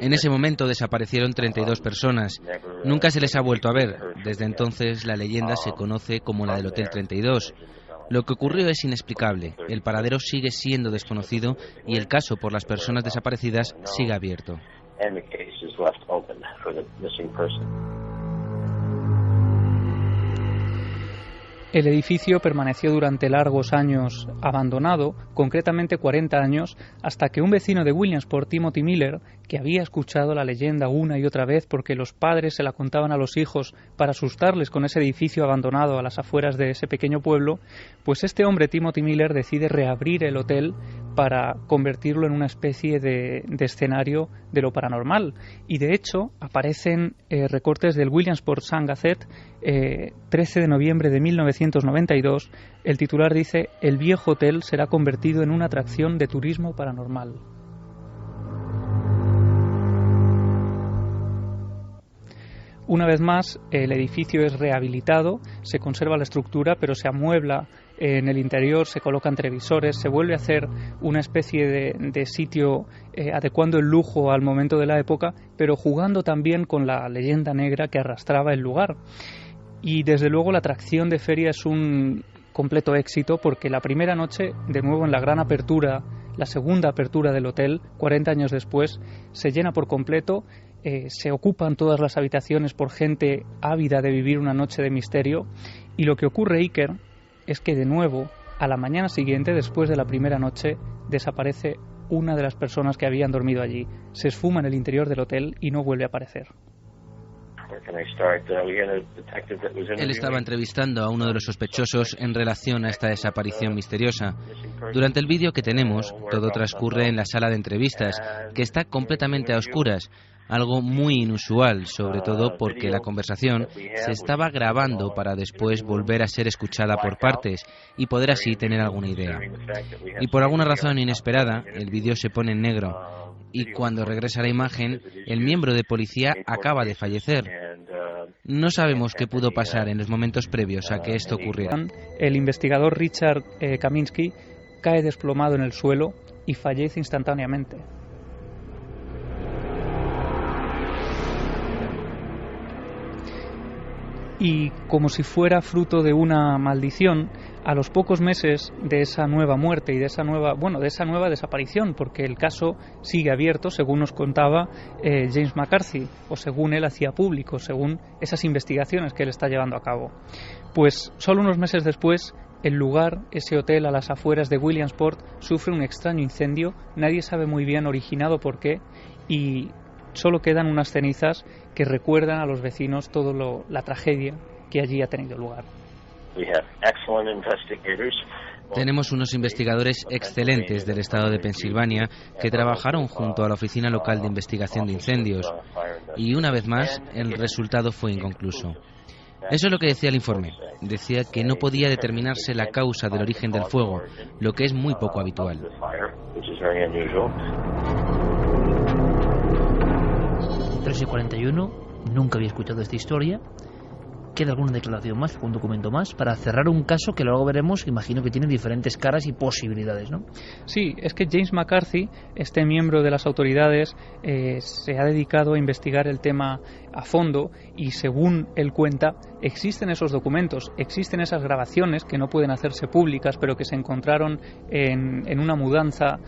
En ese momento desaparecieron 32 personas. Nunca se les ha vuelto a ver. Desde entonces la leyenda se conoce como la del Hotel 32. Lo que ocurrió es inexplicable. El paradero sigue siendo desconocido y el caso por las personas desaparecidas sigue abierto. El edificio permaneció durante largos años abandonado, concretamente 40 años, hasta que un vecino de Williamsport, Timothy Miller, que había escuchado la leyenda una y otra vez porque los padres se la contaban a los hijos para asustarles con ese edificio abandonado a las afueras de ese pequeño pueblo, pues este hombre, Timothy Miller, decide reabrir el hotel para convertirlo en una especie de escenario de lo paranormal. Y de hecho aparecen recortes del Williamsport Sun-Gazette, 13 de noviembre de 1992. El titular dice: "El viejo hotel será convertido en una atracción de turismo paranormal". Una vez más, el edificio es rehabilitado, se conserva la estructura, pero se amuebla en el interior, se colocan televisores, se vuelve a hacer una especie de sitio adecuando el lujo al momento de la época, pero jugando también con la leyenda negra que arrastraba el lugar. Y desde luego la atracción de feria es un completo éxito, porque la primera noche, de nuevo en la gran apertura, la segunda apertura del hotel, 40 años después, se llena por completo. Se ocupan todas las habitaciones por gente ávida de vivir una noche de misterio, y lo que ocurre, Iker, es que de nuevo, a la mañana siguiente, después de la primera noche, desaparece una de las personas que habían dormido allí. Se esfuma en el interior del hotel y no vuelve a aparecer. Él estaba entrevistando a uno de los sospechosos en relación a esta desaparición misteriosa. Durante el vídeo que tenemos, todo transcurre en la sala de entrevistas, que está completamente a oscuras, algo muy inusual, sobre todo porque la conversación se estaba grabando para después volver a ser escuchada por partes y poder así tener alguna idea. Y por alguna razón inesperada, el vídeo se pone en negro. Y cuando regresa la imagen, el miembro de policía acaba de fallecer. No sabemos qué pudo pasar en los momentos previos a que esto ocurriera. El investigador Richard Kaminsky cae desplomado en el suelo y fallece instantáneamente. Y como si fuera fruto de una maldición, a los pocos meses de esa nueva muerte y de esa nueva desaparición, porque el caso sigue abierto, según nos contaba James McCarthy, o según él hacía público, según esas investigaciones que él está llevando a cabo. Pues solo unos meses después, el lugar, ese hotel a las afueras de Williamsport, sufre un extraño incendio. Nadie sabe muy bien originado por qué, y solo quedan unas cenizas que recuerdan a los vecinos toda la tragedia que allí ha tenido lugar. Tenemos unos investigadores excelentes del estado de Pensilvania que trabajaron junto a la Oficina Local de Investigación de Incendios, y una vez más el resultado fue inconcluso. Eso es lo que decía el informe. Decía que no podía determinarse la causa del origen del fuego, lo que es muy poco habitual. 3:41, nunca había escuchado esta historia. Queda alguna declaración más, algún documento más, para cerrar un caso que luego veremos, imagino que tiene diferentes caras y posibilidades, ¿no? Sí, es que James McCarthy, este miembro de las autoridades, se ha dedicado a investigar el tema a fondo, y según él cuenta, existen esos documentos, existen esas grabaciones que no pueden hacerse públicas, pero que se encontraron en una mudanza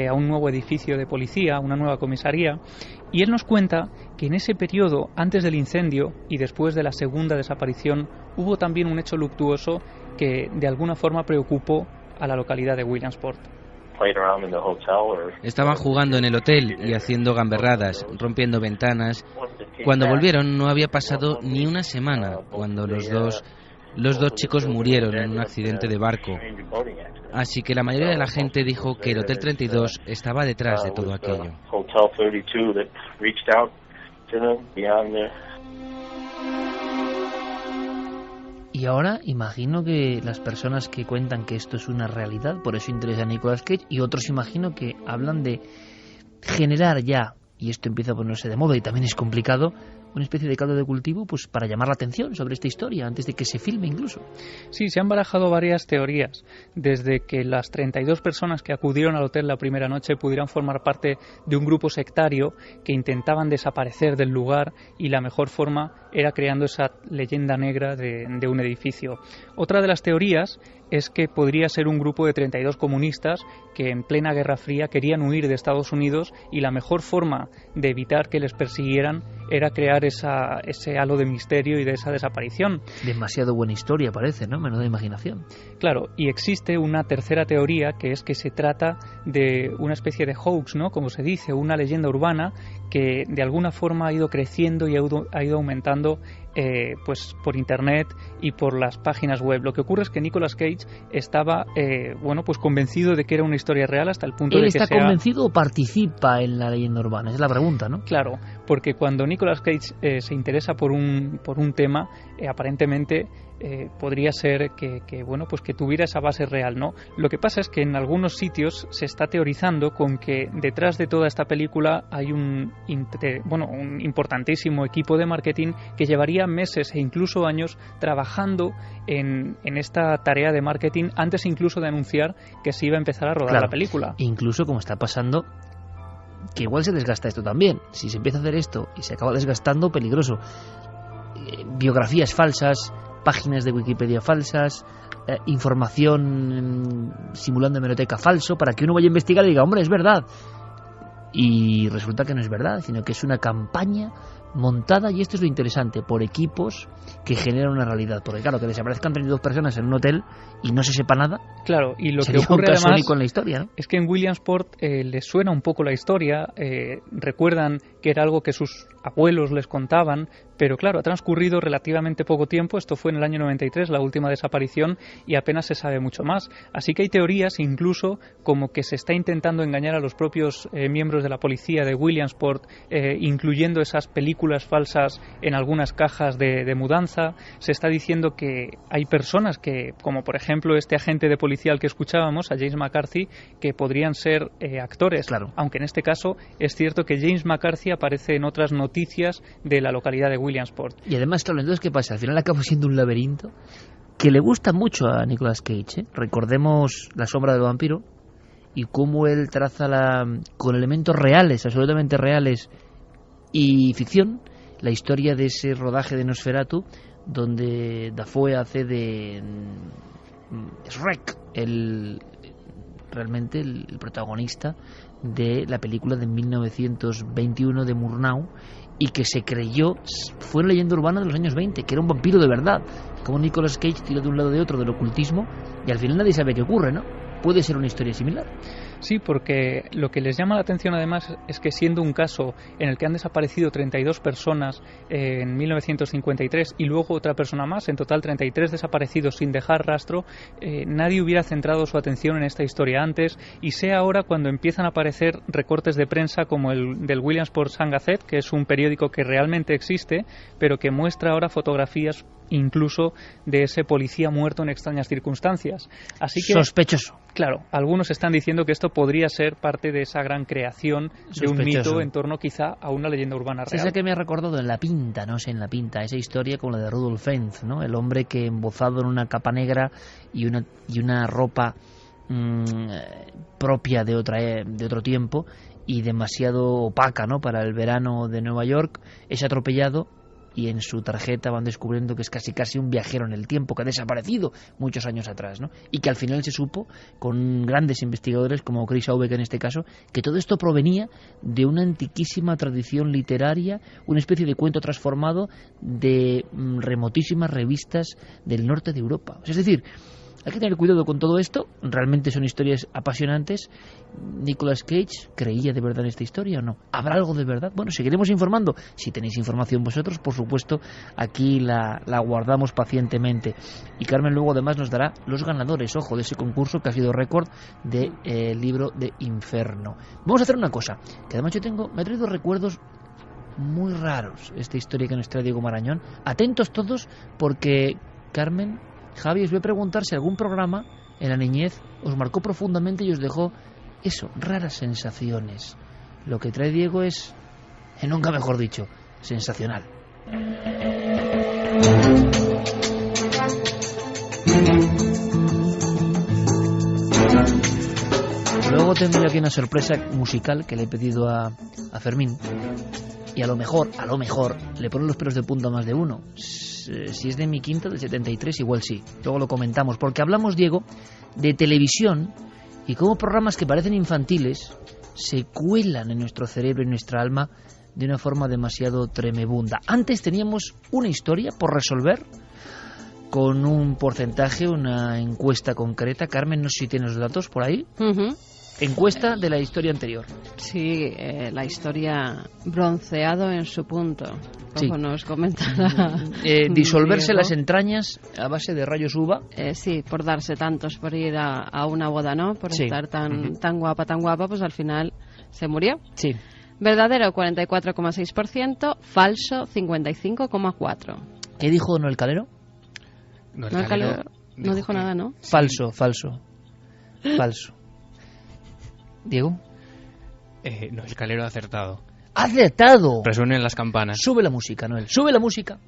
a un nuevo edificio de policía, una nueva comisaría, y él nos cuenta que en ese periodo, antes del incendio y después de la segunda desaparición, hubo también un hecho luctuoso que de alguna forma preocupó a la localidad de Williamsport. Estaban jugando en el hotel y haciendo gamberradas, rompiendo ventanas. Cuando volvieron no había pasado ni una semana cuando los dos chicos murieron en un accidente de barco. Así que la mayoría de la gente dijo que el Hotel 32 estaba detrás de todo aquello. Y ahora imagino que las personas que cuentan que esto es una realidad, por eso interesa a Nicolas Cage, y otros imagino que hablan de generar ya, y esto empieza a ponerse de moda y también es complicado, una especie de caldo de cultivo pues para llamar la atención sobre esta historia antes de que se filme incluso. Sí, se han barajado varias teorías, desde que las 32 personas que acudieron al hotel la primera noche pudieran formar parte de un grupo sectario que intentaban desaparecer del lugar, y la mejor forma era creando esa leyenda negra de un edificio. Otra de las teorías es que podría ser un grupo de 32 comunistas que en plena Guerra Fría querían huir de Estados Unidos, y la mejor forma de evitar que les persiguieran era crear ese halo de misterio y de esa desaparición. Demasiado buena historia parece, ¿no? Menuda imaginación. Claro, y existe una tercera teoría, que es que se trata de una especie de hoax, ¿no? Como se dice, una leyenda urbana que de alguna forma ha ido creciendo y ha ido aumentando pues por internet y por las páginas web. Lo que ocurre es que Nicolas Cage estaba pues convencido de que era una historia real, hasta el punto de que ¿Él está convencido o participa en la leyenda urbana? Es la pregunta, ¿no? Claro, porque cuando Nicolas Cage se interesa por un tema, aparentemente podría ser que tuviera esa base real, ¿no? Lo que pasa es que en algunos sitios se está teorizando con que detrás de toda esta película hay un importantísimo equipo de marketing que llevaría meses e incluso años trabajando en esta tarea de marketing antes incluso de anunciar que se iba a empezar a rodar la película. Incluso, como está pasando, que igual se desgasta esto también. Si se empieza a hacer esto y se acaba desgastando, peligroso. Biografías falsas, páginas de Wikipedia falsas, información simulando hemeroteca falso, para que uno vaya a investigar y diga, hombre, es verdad. Y resulta que no es verdad, sino que es una campaña montada, y esto es lo interesante, por equipos que generan una realidad. Porque claro, que desaparezcan 32 personas en un hotel y no se sepa nada. Claro, y lo sería que ocurre un caso además único en la historia, ¿no? Es que en Williamsport les suena un poco la historia, recuerdan que era algo que sus abuelos les contaban, pero claro, ha transcurrido relativamente poco tiempo. Esto fue en el año 93, la última desaparición, y apenas se sabe mucho más. Así que hay teorías incluso como que se está intentando engañar a los propios miembros de la policía de Williamsport, incluyendo esas películas falsas en algunas cajas de mudanza. Se está diciendo que hay personas que, como por ejemplo este agente de policía al que escuchábamos, a James McCarthy, que podrían ser actores. Claro. Aunque en este caso es cierto que James McCarthy aparece en otras noticias de la localidad de Williamsport. Y además, claro, entonces, ¿qué pasa? Al final acaba siendo un laberinto que le gusta mucho a Nicolas Cage, ¿eh? Recordemos La sombra del vampiro y cómo él traza con elementos reales, absolutamente reales, y ficción, la historia de ese rodaje de Nosferatu, donde Dafoe hace de Shrek, realmente el protagonista de la película de 1921 de Murnau, y que se creyó, fue una leyenda urbana de los años 20, que era un vampiro de verdad, como Nicolas Cage tira de un lado de otro del ocultismo, y al final nadie sabe qué ocurre, ¿no? Puede ser una historia similar. Sí, porque lo que les llama la atención además es que, siendo un caso en el que han desaparecido 32 personas en 1953 y luego otra persona más, en total 33 desaparecidos sin dejar rastro, nadie hubiera centrado su atención en esta historia antes, y sea ahora cuando empiezan a aparecer recortes de prensa como el del Williamsport Sun-Gazette, que es un periódico que realmente existe, pero que muestra ahora fotografías incluso de ese policía muerto en extrañas circunstancias. Así que, sospechoso. Claro, algunos están diciendo que esto podría ser parte de esa gran creación de un mito en torno quizá a una leyenda urbana real. Esa que me ha recordado en La Pinta, no sé, en La Pinta, esa historia como la de Rudolf Fentz, ¿no? El hombre que, embozado en una capa negra y una ropa propia de otro tiempo y demasiado opaca, ¿no?, para el verano de Nueva York, es atropellado, y en su tarjeta van descubriendo que es casi un viajero en el tiempo, que ha desaparecido muchos años atrás, ¿no? Y que al final se supo, con grandes investigadores como Chris Aubeck en este caso, que todo esto provenía de una antiquísima tradición literaria, una especie de cuento transformado de remotísimas revistas del norte de Europa. Es decir, hay que tener cuidado con todo esto. Realmente son historias apasionantes. ¿Nicolas Cage creía de verdad en esta historia o no? ¿Habrá algo de verdad? Bueno, seguiremos informando. Si tenéis información vosotros, por supuesto, aquí la guardamos pacientemente. Y Carmen luego además nos dará los ganadores, ojo, de ese concurso que ha sido récord del libro de Inferno. Vamos a hacer una cosa, que además me ha traído recuerdos muy raros esta historia que nos trae Diego Marañón. Atentos todos, porque Carmen, Javi, os voy a preguntar si algún programa en la niñez os marcó profundamente y os dejó eso, raras sensaciones. Lo que trae Diego es, nunca mejor dicho, sensacional. Luego tengo yo aquí una sorpresa musical que le he pedido a Fermín, y a lo mejor le ponen los pelos de punta a más de uno. pues si es de mi quinta, del 73, igual sí. Luego lo comentamos, porque hablamos, Diego, de televisión y cómo programas que parecen infantiles se cuelan en nuestro cerebro y nuestra alma de una forma demasiado tremebunda. Antes teníamos una historia por resolver con un porcentaje, una encuesta concreta. Carmen, no sé si tienes los datos por ahí. Encuesta de la historia anterior. Sí, la historia bronceado en su punto, como nos comentaba. Disolverse Diego. las entrañas a base de rayos uva. Sí, por darse tantos, por ir a una boda, ¿no? Por Sí. estar tan guapa, pues al final se murió. Sí. Verdadero 44,6%, falso 55,4%. ¿Qué dijo Noel Calero? No, No, Calero no dijo nada, ¿no? Falso. Diego. No, el Calero ha acertado. ¡Ha acertado! Resuenen las campanas. Sube la música, Noel. Sube la música.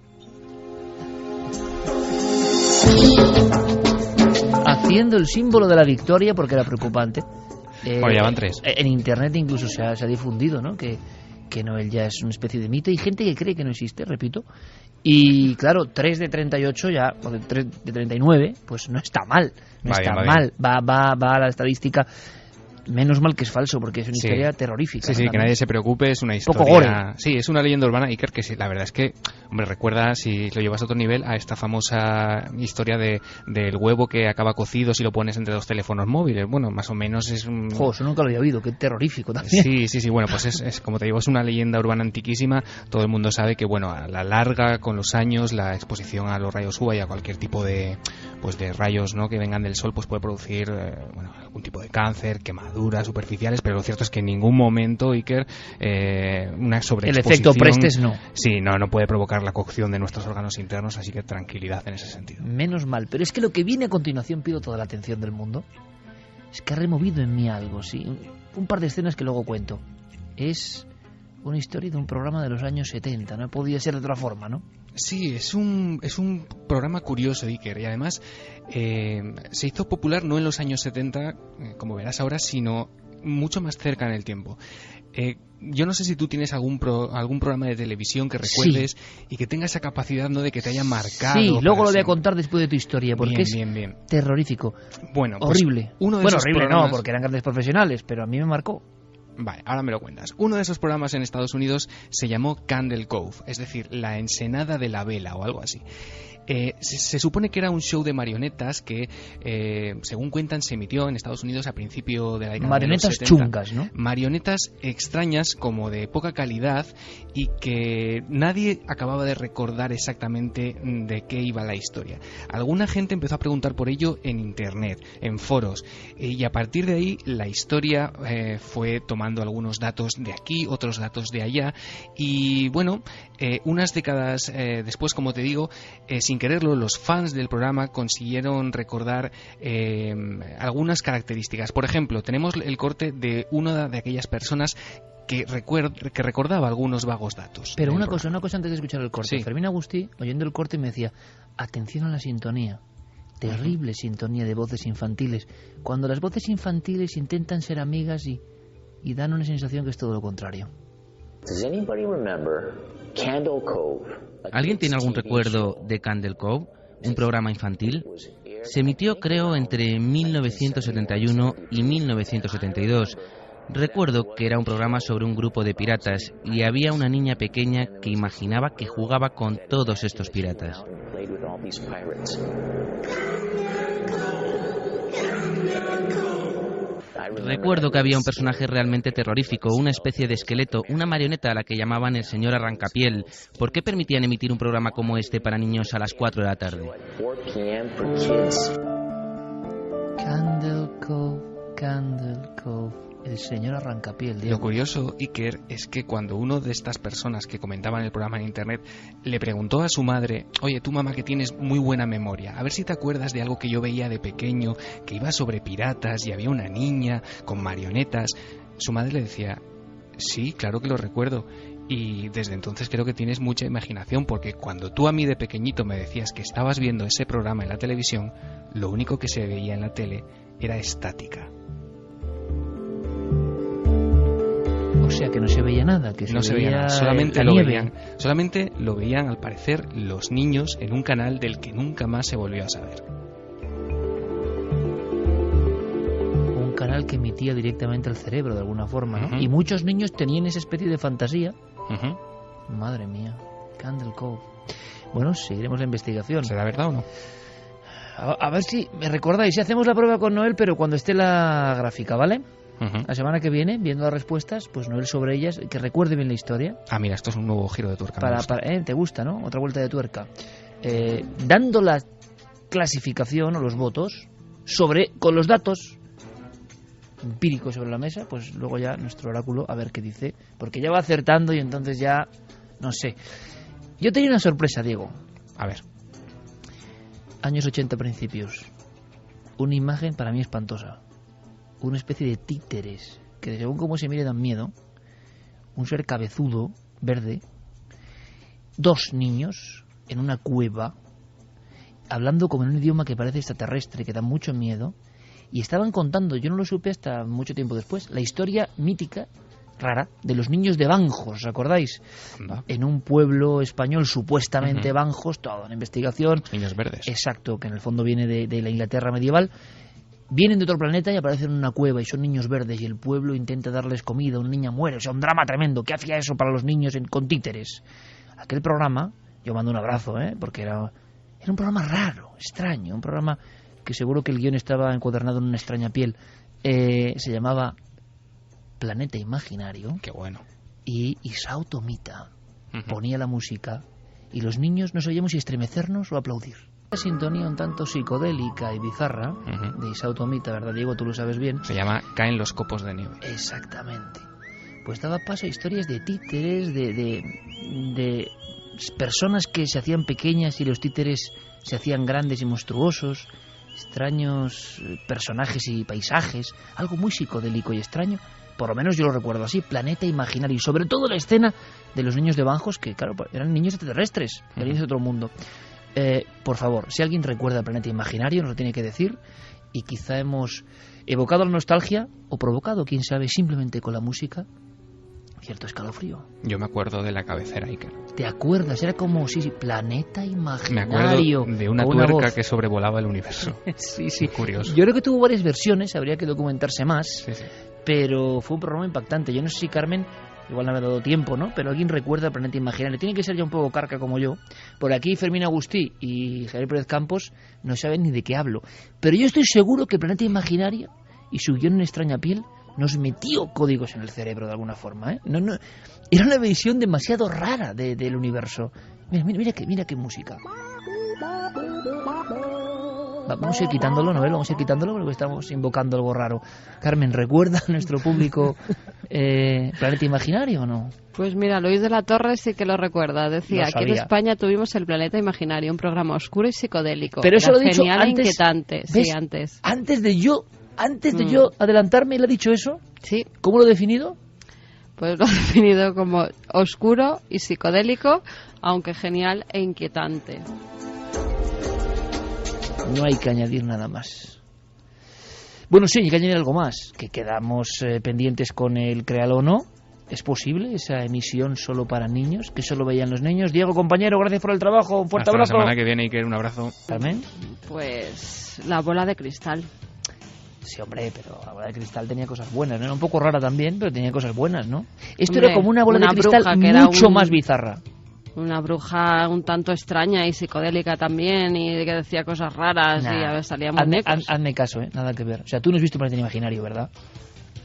Haciendo el símbolo de la victoria, porque era preocupante. Bueno, ya van 3. En internet incluso se ha difundido, ¿no? Que Noel ya es una especie de mito. Hay gente que cree que no existe, repito. Y claro, 3 de 38 ya, o de 3 de 39, pues no está mal. No está mal. Va a la estadística. Menos mal que es falso, porque es una historia terrorífica. Sí, ¿no? que nadie se preocupe, es una historia... Poco gore. Sí, es una leyenda urbana, Iker, que sí, la verdad es que, hombre, recuerda, si lo llevas a otro nivel, a esta famosa historia del huevo que acaba cocido si lo pones entre dos teléfonos móviles. Bueno, más o menos es un... Jo, eso nunca lo había oído, qué terrorífico también. Sí, bueno, pues es como te digo, es una leyenda urbana antiquísima. Todo el mundo sabe que, bueno, a la larga, con los años, la exposición a los rayos UVA y a cualquier tipo de rayos, ¿no?, que vengan del sol, pues puede producir, algún tipo de cáncer, quemaduras superficiales, pero lo cierto es que en ningún momento, Iker, una sobreexposición... El efecto Prestes no. Sí, no puede provocar la cocción de nuestros órganos internos, así que tranquilidad en ese sentido. Menos mal, pero es que lo que viene a continuación, pido toda la atención del mundo, es que ha removido en mí algo, sí, un par de escenas que luego cuento. Es una historia de un programa de los años 70, no podía ser de otra forma, ¿no? Sí, es un programa curioso, Iker, y además se hizo popular no en los años 70, como verás ahora, sino mucho más cerca en el tiempo. Yo no sé si tú tienes algún programa de televisión que recuerdes y que tenga esa capacidad, ¿no?, de que te haya marcado. Sí, luego lo voy a contar después de tu historia, porque bien. Terrorífico. Bueno, pues horrible. Horrible no, porque eran grandes profesionales, pero a mí me marcó. Vale, ahora me lo cuentas. Uno de esos programas en Estados Unidos se llamó Candle Cove, es decir, la ensenada de la vela o algo así. Se supone que era un show de marionetas que, según cuentan, se emitió en Estados Unidos a principio de la década marionetas de los 70. chungas, ¿no? Marionetas extrañas, como de poca calidad, y que nadie acababa de recordar exactamente de qué iba la historia. Alguna gente empezó a preguntar por ello en internet, en foros, y a partir de ahí la historia fue tomando algunos datos de aquí, otros datos de allá, y bueno, unas décadas después, como te digo, sin quererlo, los fans del programa consiguieron recordar algunas características. Por ejemplo, tenemos el corte de una de aquellas personas que recordaba algunos vagos datos. Pero una cosa antes de escuchar el corte. Sí. Fermín Agustí, oyendo el corte, me decía, atención a la sintonía. Terrible sintonía de voces infantiles. Cuando las voces infantiles intentan ser amigas y dan una sensación que es todo lo contrario. ¿Alguien tiene algún recuerdo de Candle Cove, un programa infantil? Se emitió, creo, entre 1971 y 1972. Recuerdo que era un programa sobre un grupo de piratas y había una niña pequeña que imaginaba que jugaba con todos estos piratas. Recuerdo que había un personaje realmente terrorífico, una especie de esqueleto, una marioneta a la que llamaban el señor Arrancapiel. ¿Por qué permitían emitir un programa como este para niños a las 4 de la tarde? Candle Cove, el señor Arrancapiel. Diego. Lo curioso, Iker, es que cuando uno de estas personas que comentaban el programa en internet le preguntó a su madre, oye, tú mamá que tienes muy buena memoria, a ver si te acuerdas de algo que yo veía de pequeño, que iba sobre piratas y había una niña con marionetas, su madre le decía, sí, claro que lo recuerdo. Y desde entonces creo que tienes mucha imaginación, porque cuando tú a mí de pequeñito me decías que estabas viendo ese programa en la televisión, lo único que se veía en la tele era estática. O sea que no se veía nada, que no se veía nada, solamente lo veían al parecer los niños en un canal del que nunca más se volvió a saber. Un canal que emitía directamente al cerebro de alguna forma, ¿no? Y muchos niños tenían esa especie de fantasía. Madre mía, Candle Cove. Bueno, seguiremos la investigación. ¿Será verdad o no? A ver si me recordáis, si hacemos la prueba con Noel, pero cuando esté la gráfica, ¿vale? La semana que viene, viendo las respuestas, pues Noel sobre ellas, que recuerde bien la historia. Ah, mira, esto es un nuevo giro de tuerca. ¿Te gusta, no? Otra vuelta de tuerca. Dando la clasificación o los votos con los datos empíricos sobre la mesa, pues luego ya nuestro oráculo a ver qué dice, porque ya va acertando y entonces ya no sé. Yo tenía una sorpresa, Diego. A ver. Años 80 principios. Una imagen para mí espantosa. Una especie de títeres que según cómo se mire dan miedo. Un ser cabezudo, verde. 2 niños en una cueva hablando como en un idioma que parece extraterrestre, que da mucho miedo. Y estaban contando, yo no lo supe hasta mucho tiempo después, la historia mítica, rara, de los niños de Banjos, ¿os acordáis? En un pueblo español, supuestamente Banjos, toda una investigación. Niños verdes. Exacto, que en el fondo viene de la Inglaterra medieval. Vienen de otro planeta y aparecen en una cueva y son niños verdes y el pueblo intenta darles comida, una niña muere, o sea, un drama tremendo. ¿Qué hacía eso para los niños con títeres? Aquel programa, yo mando un abrazo, porque era un programa raro, extraño, un programa que seguro que el guión estaba encuadernado en una extraña piel. Se llamaba Planeta Imaginario. Qué bueno. Y Isao Tomita ponía la música y los niños no sabíamos si estremecernos o aplaudir. La sintonía un tanto psicodélica y bizarra de Isao Tomita, ¿verdad, Diego? Tú lo sabes bien. Se llama Caen los copos de nieve. Exactamente. Pues daba paso a historias de títeres, de personas que se hacían pequeñas y los títeres se hacían grandes y monstruosos, extraños personajes y paisajes, algo muy psicodélico y extraño. Por lo menos yo lo recuerdo así, Planeta Imaginario. Y sobre todo la escena de los niños de Banjos, que claro, eran niños extraterrestres, niños de otro mundo. Por favor, si alguien recuerda Planeta Imaginario, nos lo tiene que decir. Y quizá hemos evocado la nostalgia o provocado, quién sabe, simplemente con la música, cierto escalofrío. Yo me acuerdo de la cabecera, Iker. ¿Te acuerdas? Era como, sí, Planeta Imaginario. Me acuerdo de una tuerca que sobrevolaba el universo. Sí. Curioso. Yo creo que tuvo varias versiones, habría que documentarse más. Sí. Pero fue un programa impactante. Yo no sé si Carmen, igual no me ha dado tiempo, ¿no? Pero alguien recuerda el Planeta Imaginario. Tiene que ser ya un poco carca como yo. Por aquí Fermín Agustí y Javier Pérez Campos no saben ni de qué hablo. Pero yo estoy seguro que el Planeta Imaginario y su guión en extraña piel nos metió códigos en el cerebro de alguna forma, ¿eh? No, era una visión demasiado rara del universo. Mira qué música. Vamos a ir quitándolo, Noel, vamos a ir quitándolo porque estamos invocando algo raro. Carmen, ¿recuerda a nuestro público Planeta Imaginario o no? Pues mira, Luis de la Torre sí que lo recuerda. Decía, aquí en España tuvimos el Planeta Imaginario, un programa oscuro y psicodélico. Pero eso lo he dicho genial antes, e inquietante. ¿ves? Sí, antes. Antes de yo adelantarme, ¿le ha dicho eso? Sí. ¿Cómo lo he definido? Pues lo ha definido como oscuro y psicodélico, aunque genial e inquietante. No hay que añadir nada más. Bueno, sí, hay que añadir algo más, que quedamos pendientes con el Créalo o no. ¿Es posible esa emisión solo para niños? ¿Que solo veían los niños? Diego, compañero, gracias por el trabajo. Un fuerte abrazo. Hasta la semana que viene, Iker, un abrazo. ¿Carmen? Pues la bola de cristal. Sí, hombre, pero la bola de cristal tenía cosas buenas, ¿no? Era un poco rara también, pero tenía cosas buenas, ¿no? Esto era como una bola de cristal mucho más bizarra. Una bruja un tanto extraña y psicodélica también, y que decía cosas raras y a ver, salían muñecos. Hazme caso, nada que ver. O sea, tú no has visto Planeta Imaginario, ¿verdad?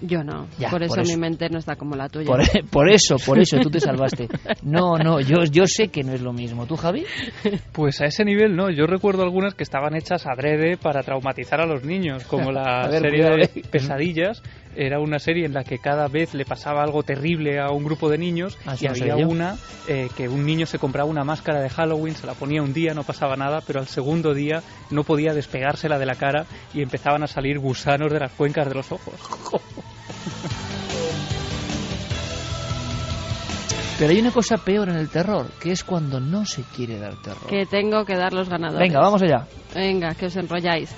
Yo no, ya, por eso mi mente no está como la tuya. Por eso, tú te salvaste. No, yo sé que no es lo mismo. ¿Tú, Javi? Pues a ese nivel no, yo recuerdo algunas que estaban hechas adrede para traumatizar a los niños, como la serie de Pesadillas. Era una serie en la que cada vez le pasaba algo terrible a un grupo de niños y había una que un niño se compraba una máscara de Halloween, se la ponía un día, no pasaba nada, pero al segundo día no podía despegársela de la cara y empezaban a salir gusanos de las cuencas de los ojos. Pero hay una cosa peor en el terror, que es cuando no se quiere dar terror. Que tengo que dar los ganadores. Venga, vamos allá. Venga, que os enrolláis.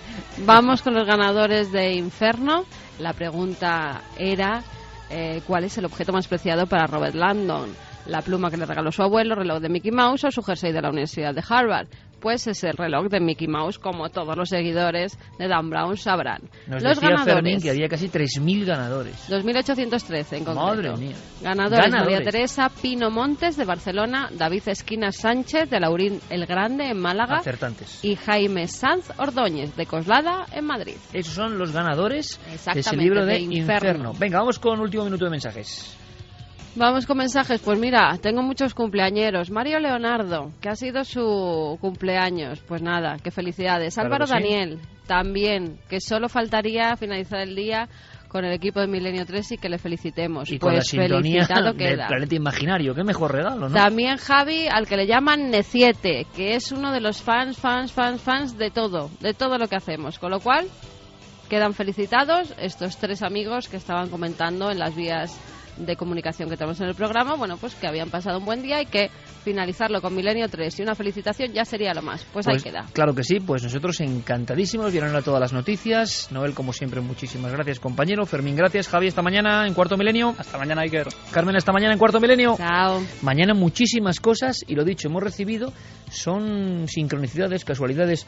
Vamos con los ganadores de Inferno. La pregunta era, cuál es el objeto más preciado para Robert Langdon. La pluma que le regaló su abuelo, el reloj de Mickey Mouse o su jersey de la Universidad de Harvard. Pues es el reloj de Mickey Mouse, como todos los seguidores de Dan Brown sabrán. Nos los decía ganadores, Fermín que había casi 3.000 ganadores. 2.813 en concreto. Madre mía. Ganadores: María Teresa Pino Montes de Barcelona, David Esquinas Sánchez de Laurín el Grande en Málaga Acertantes. y Jaime Sanz Ordóñez de Coslada en Madrid. Esos son los ganadores de ese Exactamente, libro de de Inferno. Venga, vamos con último minuto de mensajes. Vamos con mensajes. Pues mira, tengo muchos cumpleañeros. Mario Leonardo, que ha sido su cumpleaños. Pues nada, qué felicidades. Claro Álvaro que sí. Daniel, también, que solo faltaría finalizar el día con el equipo de Milenio 3 y que le felicitemos. Y Pues con la sintonía felicitado del queda. Planeta Imaginario. Qué mejor regalo, ¿no? También Javi, al que le llaman Neciete, que es uno de los fans de todo lo que hacemos. Con lo cual, quedan felicitados estos 3 amigos que estaban comentando en las vías de comunicación que tenemos en el programa, bueno, pues que habían pasado un buen día y que finalizarlo con Milenio 3 y una felicitación ya sería lo más. Pues ahí queda. Claro que sí, pues nosotros encantadísimos, vieron a todas las noticias. Noel, como siempre, muchísimas gracias, compañero. Fermín, gracias. Javi, esta mañana en Cuarto Milenio. Hasta mañana, Iker. Carmen, esta mañana en Cuarto Milenio. Chao. Mañana muchísimas cosas, y lo dicho, hemos recibido, son sincronicidades, casualidades,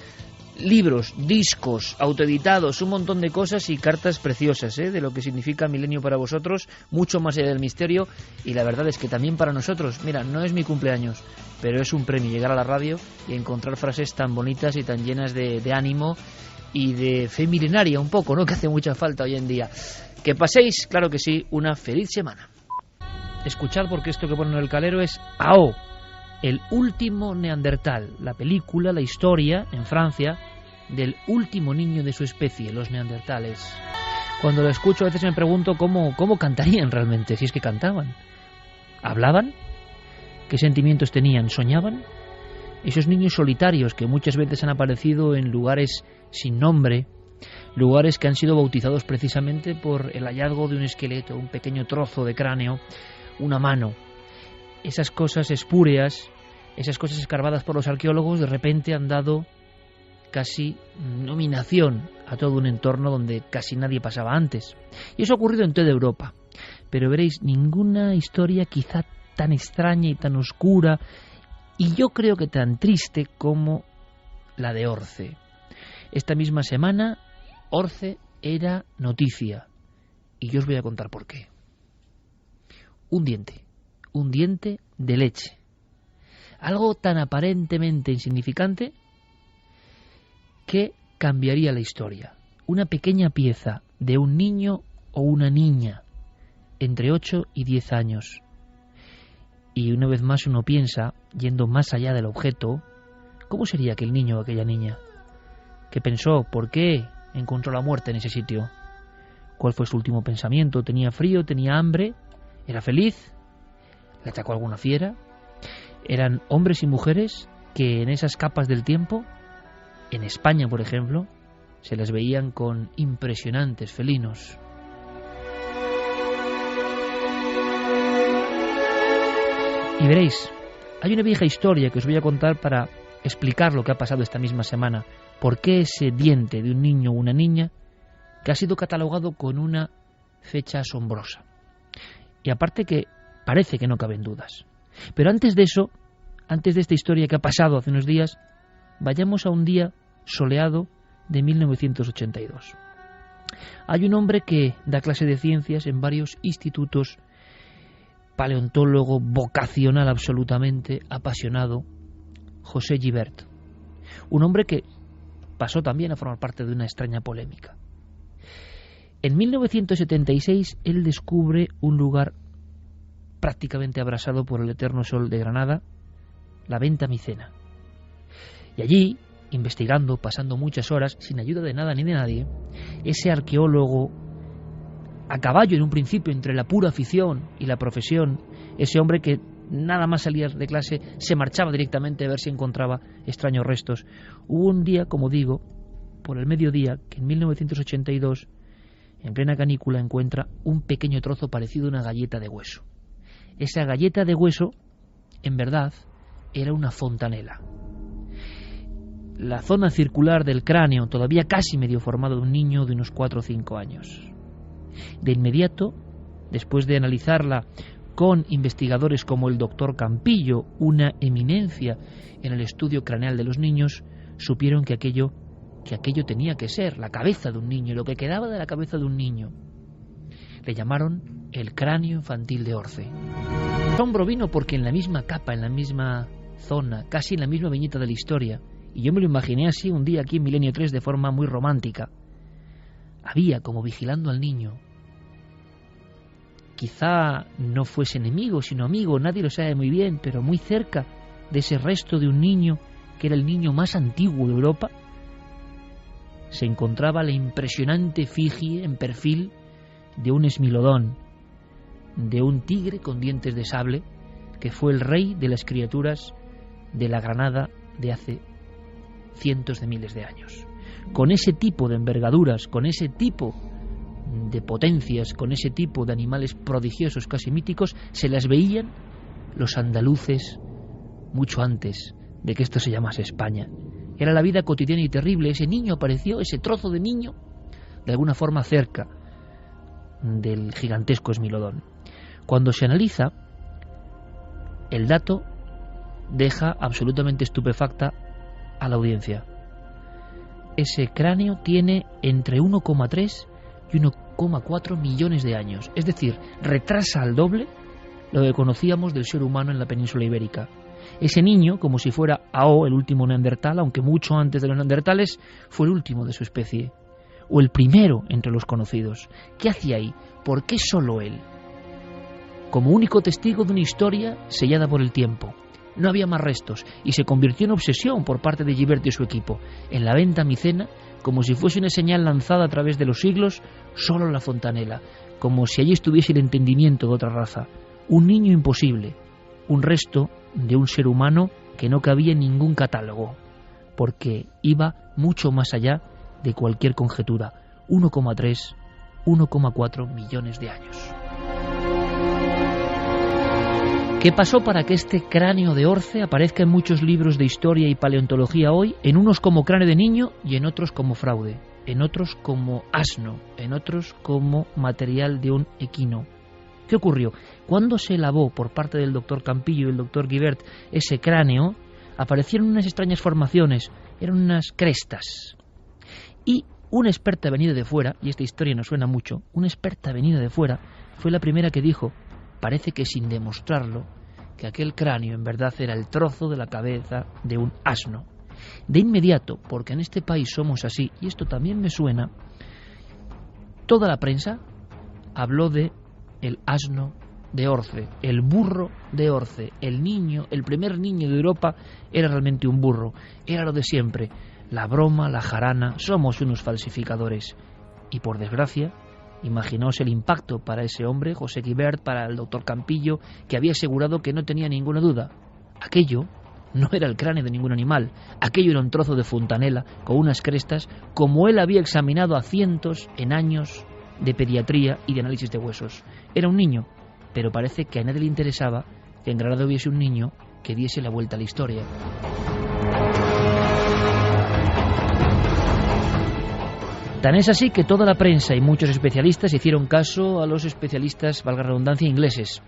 libros, discos, autoeditados, un montón de cosas y cartas preciosas, de lo que significa Milenio para vosotros, mucho más allá del misterio, y la verdad es que también para nosotros. Mira, no es mi cumpleaños, pero es un premio llegar a la radio y encontrar frases tan bonitas y tan llenas de ánimo y de fe milenaria un poco, ¿no?, que hace mucha falta hoy en día. Que paséis, claro que sí, una feliz semana. Escuchad, porque esto que pone en el calero es AO, el último neandertal, la película, la historia, en Francia, del último niño de su especie, los neandertales. Cuando lo escucho a veces me pregunto cómo cantarían realmente, si es que cantaban. ¿Hablaban? ¿Qué sentimientos tenían? ¿Soñaban? Esos niños solitarios que muchas veces han aparecido en lugares sin nombre, lugares que han sido bautizados precisamente por el hallazgo de un esqueleto, un pequeño trozo de cráneo, una mano. Esas cosas espúreas, esas cosas escarbadas por los arqueólogos, de repente han dado casi nominación a todo un entorno donde casi nadie pasaba antes. Y eso ha ocurrido en toda Europa. Pero veréis, ninguna historia quizá tan extraña y tan oscura, y yo creo que tan triste como la de Orce. Esta misma semana, Orce era noticia, y yo os voy a contar por qué. Un diente de leche. Algo tan aparentemente insignificante que cambiaría la historia. Una pequeña pieza de un niño o una niña entre 8 y 10 años. Y una vez más uno piensa, yendo más allá del objeto, ¿cómo sería aquel niño o aquella niña? ¿Qué pensó? ¿Por qué encontró la muerte en ese sitio? ¿Cuál fue su último pensamiento? ¿Tenía frío? ¿Tenía hambre? ¿Era feliz? ¿Le atacó alguna fiera? Eran hombres y mujeres que en esas capas del tiempo, en España por ejemplo, se les veían con impresionantes felinos. Y veréis, hay una vieja historia que os voy a contar para explicar lo que ha pasado esta misma semana. ¿Por qué ese diente de un niño o una niña que ha sido catalogado con una fecha asombrosa? Y aparte que parece que no caben dudas. Pero antes de eso, antes de esta historia que ha pasado hace unos días, vayamos a un día soleado de 1982. Hay un hombre que da clase de ciencias en varios institutos, paleontólogo vocacional absolutamente, apasionado, José Gibert. Un hombre que pasó también a formar parte de una extraña polémica. En 1976 él descubre un lugar prácticamente abrasado por el eterno sol de Granada, la Venta Micena. Y allí, investigando, pasando muchas horas, sin ayuda de nada ni de nadie, ese arqueólogo, a caballo en un principio entre la pura afición y la profesión, ese hombre que nada más salir de clase se marchaba directamente a ver si encontraba extraños restos. Hubo un día, como digo, por el mediodía, que en 1982, en plena canícula, encuentra un pequeño trozo parecido a una galleta de hueso. Esa galleta de hueso, en verdad, era una fontanela. La zona circular del cráneo, todavía casi medio formado, de un niño de unos 4 o 5 años. De inmediato, después de analizarla con investigadores como el doctor Campillo, una eminencia en el estudio craneal de los niños, supieron que aquello tenía que ser la cabeza de un niño, lo que quedaba de la cabeza de un niño. Le llamaron el cráneo infantil de Orce. El asombro vino porque en la misma capa, en la misma zona, casi en la misma viñeta de la historia, y yo me lo imaginé así un día aquí en Milenio 3 de forma muy romántica, había como vigilando al niño. Quizá no fuese enemigo, sino amigo, nadie lo sabe muy bien, pero muy cerca de ese resto de un niño, que era el niño más antiguo de Europa, se encontraba la impresionante efigie en perfil de un esmilodón, de un tigre con dientes de sable, que fue el rey de las criaturas de la Granada de hace cientos de miles de años. Con ese tipo de envergaduras, con ese tipo de potencias, con ese tipo de animales prodigiosos, casi míticos, se las veían los andaluces mucho antes de que esto se llamase España. Era la vida cotidiana y terrible. Ese niño apareció, ese trozo de niño, de alguna forma cerca del gigantesco esmilodón. Cuando se analiza, el dato deja absolutamente estupefacta a la audiencia. Ese cráneo tiene entre 1,3 y 1,4 millones de años. Es decir, retrasa al doble lo que conocíamos del ser humano en la península ibérica. Ese niño, como si fuera Ao, el último neandertal, aunque mucho antes de los neandertales, fue el último de su especie, o el primero entre los conocidos. ¿Qué hacía ahí? ¿Por qué solo él? Como único testigo de una historia sellada por el tiempo. No había más restos, y se convirtió en obsesión por parte de Gibert y su equipo. En la venta Micena, como si fuese una señal lanzada a través de los siglos, solo la fontanela, como si allí estuviese el entendimiento de otra raza. Un niño imposible, un resto de un ser humano que no cabía en ningún catálogo, porque iba mucho más allá de cualquier conjetura. 1,3, 1,4 millones de años. ¿Qué pasó para que este cráneo de Orce aparezca en muchos libros de historia y paleontología hoy, en unos como cráneo de niño y en otros como fraude, en otros como asno, en otros como material de un equino? ¿Qué ocurrió? Cuando se lavó por parte del doctor Campillo y el doctor Gibert ese cráneo, aparecieron unas extrañas formaciones, eran unas crestas. Y una experta venida de fuera, y esta historia nos suena mucho, una experta venida de fuera fue la primera que dijo, parece que sin demostrarlo, que aquel cráneo en verdad era el trozo de la cabeza de un asno. De inmediato, porque en este país somos así, y esto también me suena, toda la prensa habló de el asno de Orce, el burro de Orce, el niño, el primer niño de Europa era realmente un burro, era lo de siempre, la broma, la jarana, somos unos falsificadores. Y por desgracia, imaginaos el impacto para ese hombre, José Gibert, para el doctor Campillo, que había asegurado que no tenía ninguna duda. Aquello no era el cráneo de ningún animal, aquello era un trozo de fontanela con unas crestas, como él había examinado a cientos en años de pediatría y de análisis de huesos. Era un niño, pero parece que a nadie le interesaba que en Granada hubiese un niño que diese la vuelta a la historia. Tan es así que toda la prensa y muchos especialistas hicieron caso a los especialistas, valga la redundancia, ingleses,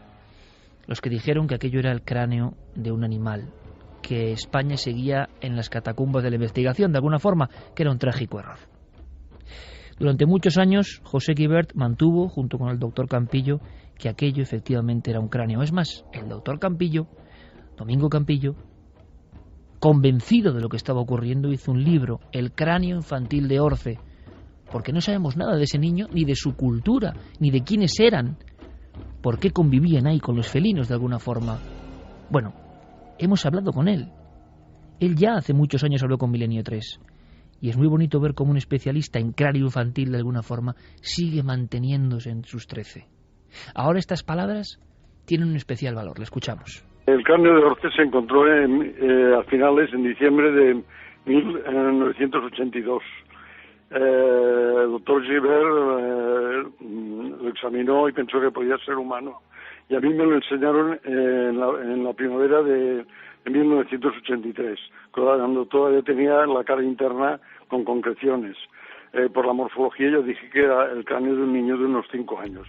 los que dijeron que aquello era el cráneo de un animal, que España seguía en las catacumbas de la investigación, de alguna forma, que era un trágico error. Durante muchos años, José Gibert mantuvo, junto con el doctor Campillo, que aquello efectivamente era un cráneo. Es más, el doctor Campillo, Domingo Campillo, convencido de lo que estaba ocurriendo, hizo un libro, El cráneo infantil de Orce, porque no sabemos nada de ese niño, ni de su cultura, ni de quiénes eran, por qué convivían ahí con los felinos de alguna forma. Bueno, hemos hablado con él. Él ya hace muchos años habló con Milenio 3. Y es muy bonito ver cómo un especialista en cráneo infantil, de alguna forma, sigue manteniéndose en sus 13. Ahora estas palabras tienen un especial valor. Le escuchamos. El cráneo de Orce se encontró a finales, en diciembre de 1982. El doctor Gibert lo examinó y pensó que podía ser humano. Y a mí me lo enseñaron en la primavera de 1983, cuando todavía tenía la cara interna con concreciones. Por la morfología yo dije que era el cráneo de un niño de unos 5 años.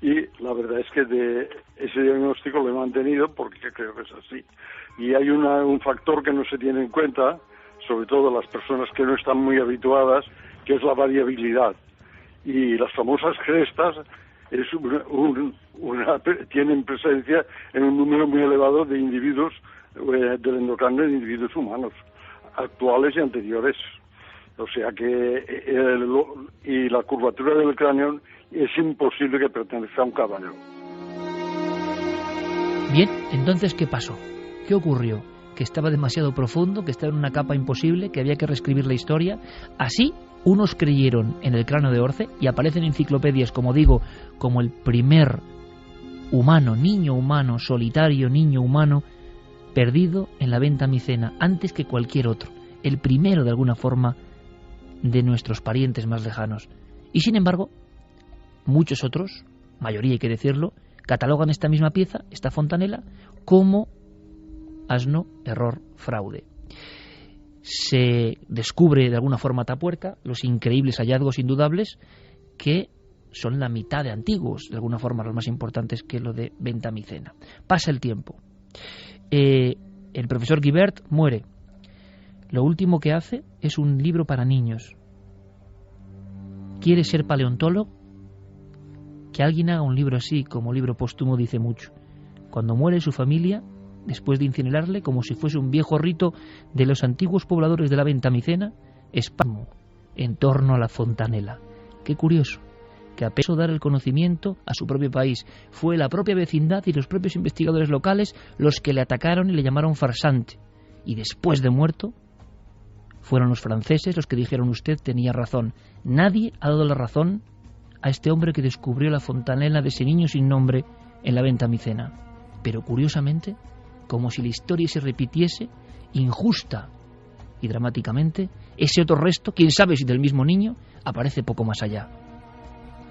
Y la verdad es que de ese diagnóstico lo he mantenido porque creo que es así. Y hay un factor que no se tiene en cuenta, sobre todo las personas que no están muy habituadas, que es la variabilidad. Y las famosas crestas tienen presencia en un número muy elevado de individuos del endocráneo, de individuos humanos, actuales y anteriores. O sea que y la curvatura del cráneo es imposible que pertenezca a un caballo. Bien, entonces, ¿qué pasó? ¿Qué ocurrió? Que estaba demasiado profundo, que estaba en una capa imposible, que había que reescribir la historia. Así, unos creyeron en el cráneo de Orce y aparecen enciclopedias, como digo, como el primer humano, niño humano, solitario niño humano, perdido en la Venta Micena, antes que cualquier otro. El primero, de alguna forma, de nuestros parientes más lejanos. Y sin embargo, muchos otros, mayoría hay que decirlo, catalogan esta misma pieza, esta fontanela, como asno, error, fraude. Se descubre de alguna forma Atapuerca, los increíbles hallazgos indudables, que son la mitad de antiguos, de alguna forma los más importantes que lo de Venta Micena. Pasa el tiempo. El profesor Guibert muere. Lo último que hace es un libro para niños. ¿Quiere ser paleontólogo? Que alguien haga un libro así, como libro póstumo, dice mucho. Cuando muere su familia, después de incinerarle, como si fuese un viejo rito de los antiguos pobladores de la Venta Micena, espasmo en torno a la fontanela. Qué curioso, que a pesar de dar el conocimiento a su propio país, fue la propia vecindad y los propios investigadores locales los que le atacaron y le llamaron farsante. Y después de muerto, fueron los franceses los que dijeron: usted tenía razón. Nadie ha dado la razón a este hombre que descubrió la fontanela de ese niño sin nombre en la Venta Micena. Pero curiosamente, como si la historia se repitiese, injusta y dramáticamente, ese otro resto, quién sabe si del mismo niño, aparece poco más allá.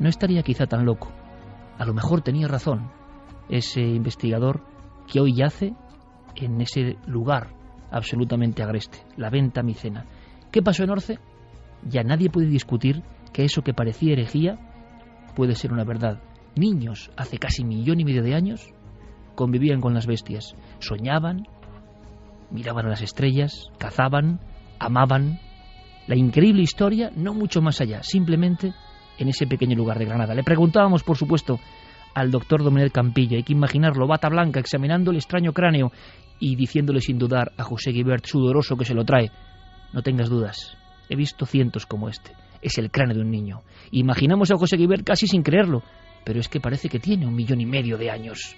No estaría quizá tan loco. A lo mejor tenía razón ese investigador que hoy yace en ese lugar absolutamente agreste, la Venta Micena. ¿Qué pasó en Orce? Ya nadie puede discutir que eso que parecía herejía puede ser una verdad. Niños, hace casi 1,5 millones de años, convivían con las bestias, soñaban, miraban a las estrellas, cazaban, amaban. La increíble historia, no mucho más allá, simplemente en ese pequeño lugar de Granada. Le preguntábamos, por supuesto, al doctor Domenech Campillo, hay que imaginarlo, bata blanca, examinando el extraño cráneo y diciéndole sin dudar a José Guibert, sudoroso, que se lo trae: no tengas dudas, he visto cientos como este, es el cráneo de un niño. Imaginamos a José Guibert casi sin creerlo, pero es que parece que tiene 1,5 millones de años.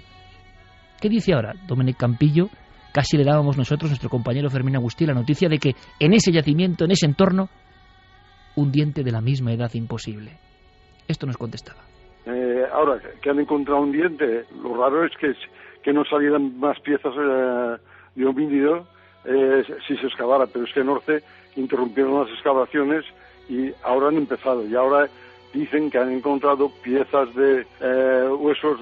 ¿Qué dice ahora Domenech Campillo? Casi le dábamos nosotros, nuestro compañero Fermín Agustí, la noticia de que en ese yacimiento, en ese entorno, un diente de la misma edad imposible. Esto nos contestaba. Ahora que han encontrado un diente, lo raro es que no salieran más piezas de homínido si se excavara, pero es que en Orce interrumpieron las excavaciones y ahora han empezado. Y ahora dicen que han encontrado piezas de huesos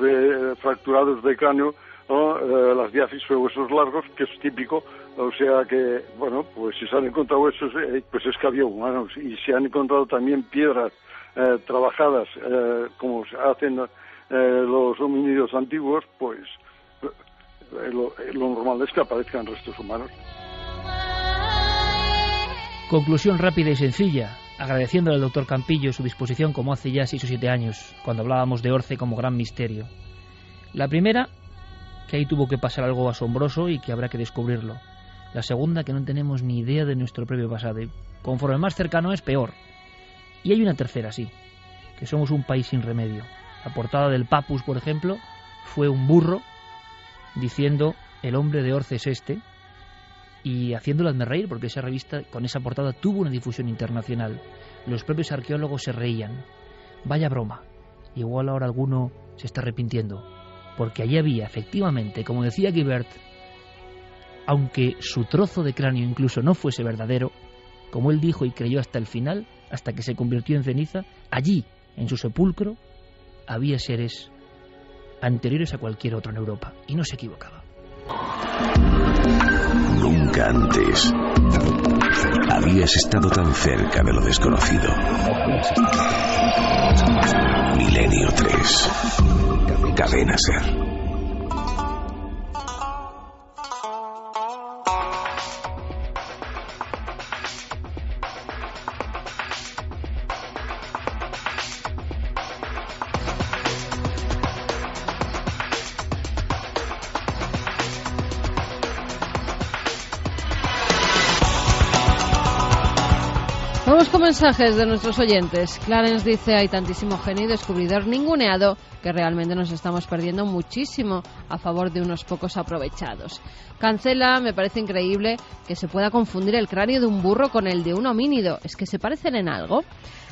fracturados de cráneo, ¿no? Las diáfisis o huesos largos, que es típico. O sea que, bueno, pues si se han encontrado huesos, pues es que había humanos. Y se han encontrado también piedras trabajadas, como se hacen los homínidos antiguos, pues lo normal es que aparezcan restos humanos. Conclusión rápida y sencilla, agradeciéndole al doctor Campillo su disposición, como hace ya 6 o 7 años, cuando hablábamos de Orce como gran misterio. La primera, que ahí tuvo que pasar algo asombroso y que habrá que descubrirlo. La segunda, que no tenemos ni idea de nuestro propio pasado. Y conforme más cercano es, peor. Y hay una tercera, sí, que somos un país sin remedio. La portada del Papus, por ejemplo, fue un burro diciendo: el hombre de Orce es este, y haciéndolo hazme reír, porque esa revista con esa portada tuvo una difusión internacional. Los propios arqueólogos se reían. Vaya broma. Igual ahora alguno se está arrepintiendo, porque allí había, efectivamente, como decía Guibert, aunque su trozo de cráneo incluso no fuese verdadero, como él dijo y creyó hasta el final, hasta que se convirtió en ceniza, allí, en su sepulcro, había seres anteriores a cualquier otro en Europa, y no se equivocaba. Nunca antes habías estado tan cerca de lo desconocido. Milenio 3. Cadena SER. Vamos con mensajes de nuestros oyentes. Clarence dice: hay tantísimo genio y descubridor ninguneado que realmente nos estamos perdiendo muchísimo a favor de unos pocos aprovechados. Cancela: me parece increíble que se pueda confundir el cráneo de un burro con el de un homínido. ¿Es que se parecen en algo?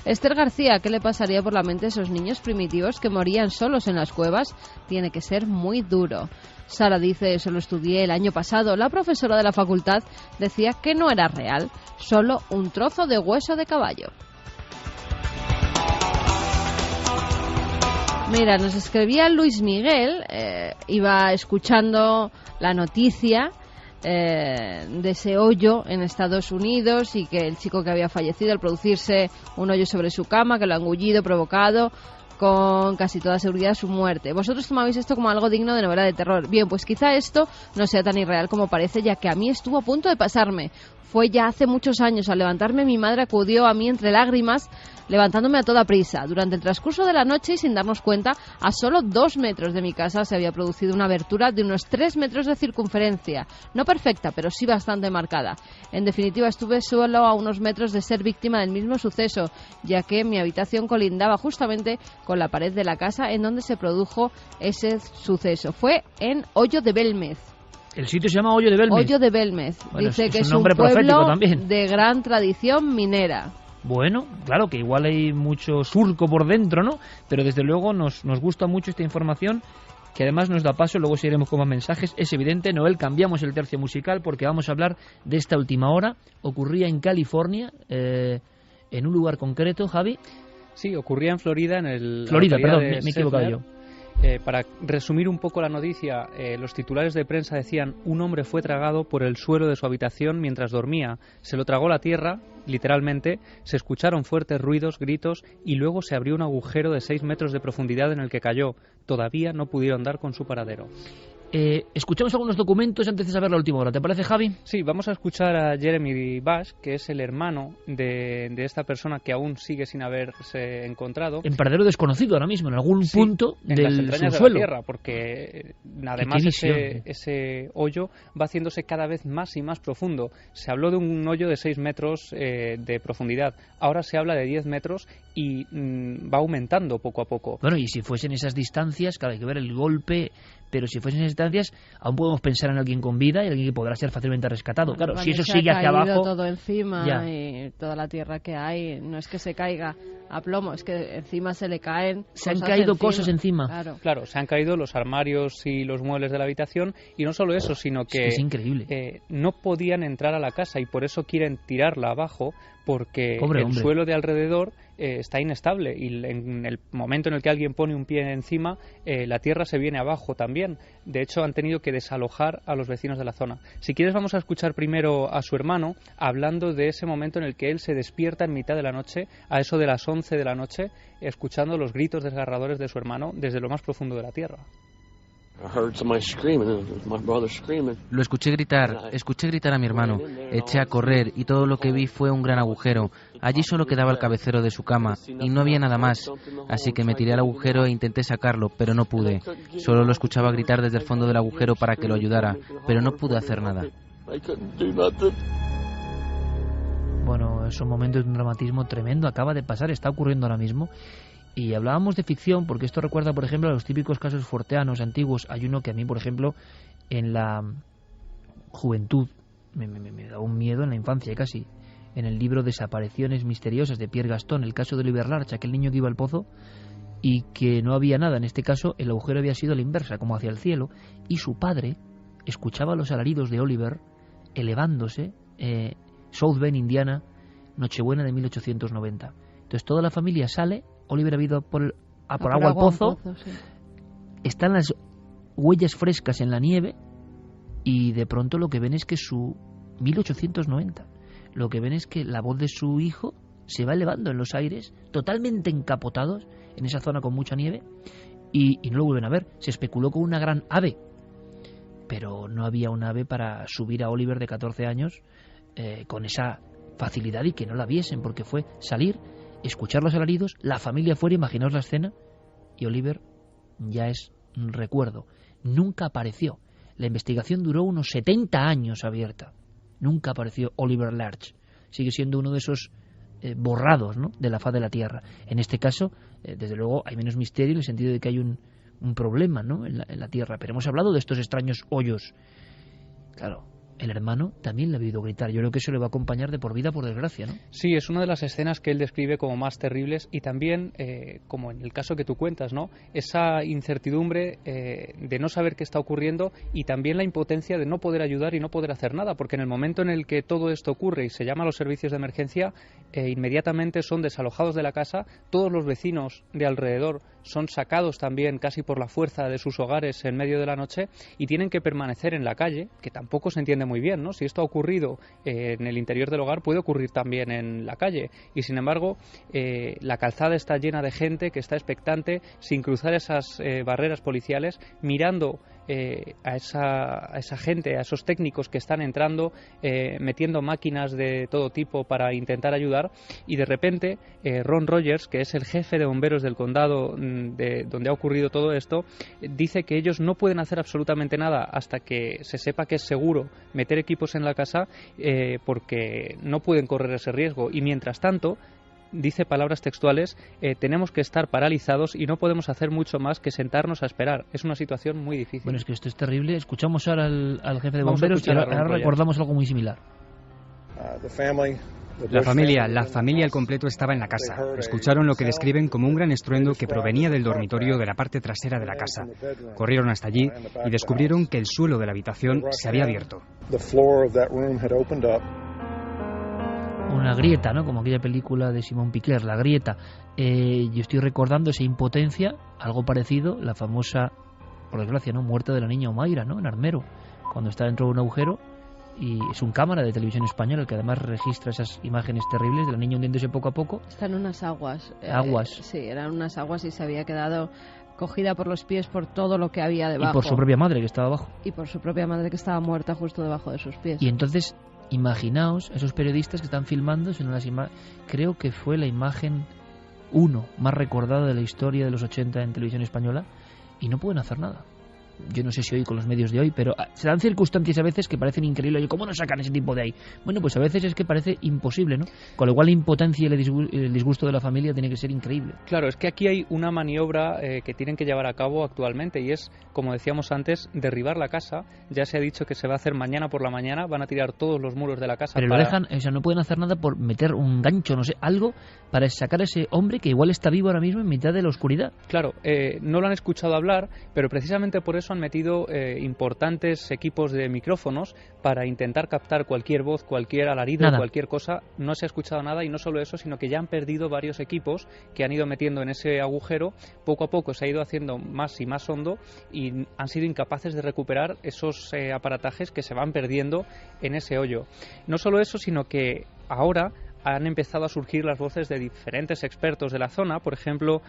Esther García: ¿qué le pasaría por la mente a esos niños primitivos que morían solos en las cuevas? Tiene que ser muy duro. Sara dice: eso lo estudié el año pasado. La profesora de la facultad decía que no era real, solo un trozo de hueso de caballo. Mira, nos escribía Luis Miguel, iba escuchando la noticia de ese hoyo en Estados Unidos y que el chico que había fallecido al producirse un hoyo sobre su cama, que lo ha engullido, provocado con casi toda seguridad su muerte. Vosotros tomabais esto como algo digno de novela de terror. Bien, pues quizá esto no sea tan irreal como parece, ya que a mí estuvo a punto de pasarme. Fue ya hace muchos años. Al levantarme, mi madre acudió a mí entre lágrimas, levantándome a toda prisa. Durante el transcurso de la noche y sin darnos cuenta, a solo 2 metros de mi casa se había producido una abertura de unos 3 metros de circunferencia. No perfecta, pero sí bastante marcada. En definitiva, estuve solo a unos metros de ser víctima del mismo suceso, ya que mi habitación colindaba justamente con la pared de la casa en donde se produjo ese suceso. Fue en Hoyo de Belmez. El sitio se llama Hoyo de Belmez. Hoyo de Belmez. Bueno, dice que un es un nombre pueblo profético también. de gran tradición minera. Bueno, claro que igual hay mucho surco por dentro, ¿no? Pero desde luego nos gusta mucho esta información, que además nos da paso, luego seguiremos con más mensajes. Es evidente, Noel, cambiamos el tercio musical porque vamos a hablar de esta última hora. Ocurría en California, en un lugar concreto, Javi. Sí, ocurría en Florida, Florida, perdón, me he equivocado yo. Para resumir un poco la noticia, los titulares de prensa decían: un hombre fue tragado por el suelo de su habitación mientras dormía. Se lo tragó la tierra, literalmente. Se escucharon fuertes ruidos, gritos, y luego se abrió un agujero de 6 metros de profundidad en el que cayó. Todavía no pudieron dar con su paradero. Escuchamos algunos documentos antes de saber la última hora. ¿Te parece, Javi? Sí, vamos a escuchar a Jeremy Bash, que es el hermano de esta persona que aún sigue sin haberse encontrado. En paradero desconocido ahora mismo, en algún punto en las del entrañas subsuelo. De la tierra, porque además ese hoyo va haciéndose cada vez más y más profundo. Se habló de un hoyo de 6 metros de profundidad. Ahora se habla de 10 metros y va aumentando poco a poco. Bueno, y si fuesen esas distancias, claro, hay que ver el golpe. Pero si fuesen esas distancias, aún podemos pensar en alguien con vida y alguien que podrá ser fácilmente rescatado. Bueno, claro, si eso sigue hacia abajo, todo encima ya. Y toda la tierra que hay, no es que se caiga a plomo, es que encima se le caen. Se han caído cosas encima. Claro, se han caído los armarios y los muebles de la habitación, y no solo eso, sino que es increíble. No podían entrar a la casa y por eso quieren tirarla abajo, porque el suelo de alrededor está inestable y en el momento en el que alguien pone un pie encima, la tierra se viene abajo también. De hecho, han tenido que desalojar a los vecinos de la zona. Si quieres, vamos a escuchar primero a su hermano hablando de ese momento en el que él se despierta en mitad de la noche, a eso de las 11 de la noche, escuchando los gritos desgarradores de su hermano desde lo más profundo de la tierra. Lo escuché gritar a mi hermano. Eché a correr y todo lo que vi fue un gran agujero. Allí solo quedaba el cabecero de su cama y no había nada más. Así que me tiré al agujero e intenté sacarlo, pero no pude. Solo lo escuchaba gritar desde el fondo del agujero para que lo ayudara, pero no pude hacer nada. Bueno, es un momento de un dramatismo tremendo. Acaba de pasar, está ocurriendo ahora mismo. Y hablábamos de ficción porque esto recuerda, por ejemplo, a los típicos casos forteanos antiguos. Hay uno que a mí, por ejemplo, en la juventud me da un miedo, en la infancia casi, en el libro Desapariciones misteriosas de Pierre Gaston, el caso de Oliver Larch, aquel niño que iba al pozo y que no había nada. En este caso el agujero había sido a la inversa, como hacia el cielo, y su padre escuchaba los alaridos de Oliver elevándose, South Bend, Indiana, Nochebuena de 1890. Entonces toda la familia sale. Oliver ha ido por agua al pozo, sí. Están las huellas frescas en la nieve y de pronto lo que ven es que 1890, lo que ven es que la voz de su hijo se va elevando en los aires, totalmente encapotados en esa zona con mucha nieve, y no lo vuelven a ver. Se especuló con una gran ave, pero no había un ave para subir a Oliver de 14 años con esa facilidad y que no la viesen, porque fue salir, escuchar los alaridos, la familia fuera, imaginaos la escena, y Oliver ya es un recuerdo. Nunca apareció. La investigación duró unos 70 años abierta. Nunca apareció Oliver Larch. Sigue siendo uno de esos borrados, ¿no?, de la faz de la Tierra. En este caso, desde luego, hay menos misterio en el sentido de que hay un problema, ¿no?, en la Tierra. Pero hemos hablado de estos extraños hoyos. Claro, el hermano también le ha oído gritar. Yo creo que eso le va a acompañar de por vida, por desgracia, ¿no? Sí, es una de las escenas que él describe como más terribles, y también, como en el caso que tú cuentas, ¿no?, esa incertidumbre de no saber qué está ocurriendo, y también la impotencia de no poder ayudar y no poder hacer nada, porque en el momento en el que todo esto ocurre y se llama a los servicios de emergencia, inmediatamente son desalojados de la casa, todos los vecinos de alrededor son sacados también casi por la fuerza de sus hogares en medio de la noche, y tienen que permanecer en la calle, que tampoco se entiende muy bien, ¿no? Si esto ha ocurrido en el interior del hogar, puede ocurrir también en la calle, y sin embargo la calzada está llena de gente que está expectante, sin cruzar esas barreras policiales, mirando a esa gente, a esos técnicos que están entrando, metiendo máquinas de todo tipo para intentar ayudar, y de repente Ron Rogers, que es el jefe de bomberos del condado de donde ha ocurrido todo esto, dice que ellos no pueden hacer absolutamente nada hasta que se sepa que es seguro meter equipos en la casa, porque no pueden correr ese riesgo, y mientras tanto, dice palabras textuales, tenemos que estar paralizados y no podemos hacer mucho más que sentarnos a esperar. Es una situación muy difícil. Bueno, es que esto es terrible. Escuchamos ahora al jefe de bomberos y ahora recordamos algo muy similar. La familia al completo estaba en la casa. Escucharon lo que describen como un gran estruendo que provenía del dormitorio de la parte trasera de la casa. Corrieron hasta allí y descubrieron que el suelo de la habitación se había abierto. Una grieta, ¿no?, como aquella película de Simon Piquer, La grieta. Yo estoy recordando esa impotencia, algo parecido, la famosa, por desgracia, ¿no?, muerte de la niña Omaira, ¿no?, en Armero, cuando está dentro de un agujero, y es un cámara de televisión española el que además registra esas imágenes terribles de la niña hundiéndose poco a poco. Está en unas aguas. Aguas. Sí, eran unas aguas y se había quedado cogida por los pies por todo lo que había debajo. Y por su propia madre, que estaba abajo. Y por su propia madre, que estaba muerta justo debajo de sus pies. Y entonces, imaginaos esos periodistas que están filmando, creo que fue la imagen 1 más recordada de la historia de los 80 en televisión española, y no pueden hacer nada. Yo no sé si hoy con los medios de hoy, pero se dan circunstancias a veces que parecen increíbles. Oye, ¿cómo no sacan ese tipo de ahí? Bueno, pues a veces es que parece imposible, ¿no? Con lo cual la impotencia y el disgusto de la familia tiene que ser increíble. Claro, es que aquí hay una maniobra que tienen que llevar a cabo actualmente, y es, como decíamos antes, derribar la casa. Ya se ha dicho que se va a hacer mañana por la mañana, van a tirar todos los muros de la casa. Pero lo dejan, o sea, no pueden hacer nada por meter un gancho, no sé, algo para sacar a ese hombre que igual está vivo ahora mismo en mitad de la oscuridad. Claro, no lo han escuchado hablar, pero precisamente por eso han metido importantes equipos de micrófonos para intentar captar cualquier voz, cualquier alarido, cualquier cosa. No se ha escuchado nada, y no solo eso, sino que ya han perdido varios equipos que han ido metiendo en ese agujero. Poco a poco se ha ido haciendo más y más hondo, y han sido incapaces de recuperar esos aparatajes que se van perdiendo en ese hoyo. No solo eso, sino que ahora han empezado a surgir las voces de diferentes expertos de la zona. Por ejemplo,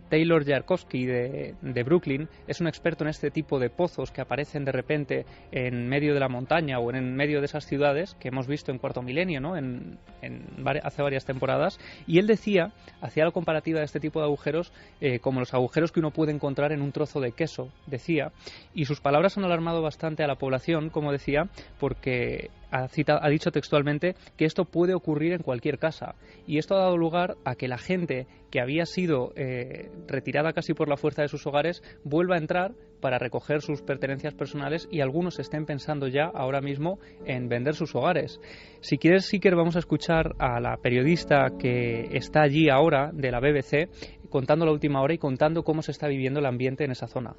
Taylor Yarkowski de Brooklyn es un experto en este tipo de pozos que aparecen de repente en medio de la montaña o en medio de esas ciudades que hemos visto en Cuarto Milenio, ¿no?, hace varias temporadas, y él hacía la comparativa de este tipo de agujeros como los agujeros que uno puede encontrar en un trozo de queso, decía, y sus palabras han alarmado bastante a la población, como decía, porque ha dicho textualmente que esto puede ocurrir en cualquier casa, y esto ha dado lugar a que la gente que había sido retirada casi por la fuerza de sus hogares vuelva a entrar para recoger sus pertenencias personales, y algunos estén pensando ya ahora mismo en vender sus hogares. Si quieres, Iker, vamos a escuchar a la periodista que está allí ahora de la BBC contando la última hora y contando cómo se está viviendo el ambiente en esa zona.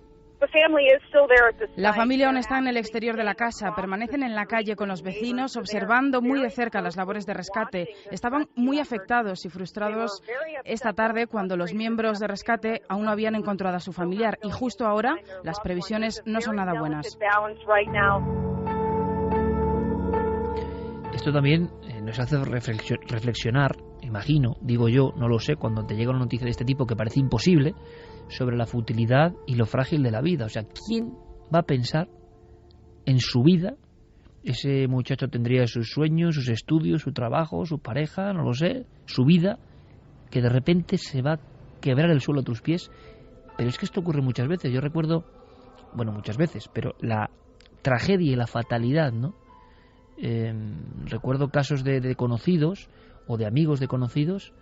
La familia aún está en el exterior de la casa, permanecen en la calle con los vecinos, observando muy de cerca las labores de rescate. Estaban muy afectados y frustrados esta tarde cuando los miembros de rescate aún no habían encontrado a su familiar, y justo ahora las previsiones no son nada buenas. Esto también nos hace reflexionar, imagino, digo yo, no lo sé, cuando te llega una noticia de este tipo que parece imposible, sobre la futilidad y lo frágil de la vida. O sea, ¿quién va a pensar en su vida? Ese muchacho tendría sus sueños, sus estudios, su trabajo, su pareja, no lo sé, su vida, que de repente se va a quebrar el suelo a tus pies. Pero es que esto ocurre muchas veces. Yo recuerdo, bueno, muchas veces, pero la tragedia y la fatalidad, ¿no? Recuerdo casos de conocidos o de amigos de conocidos.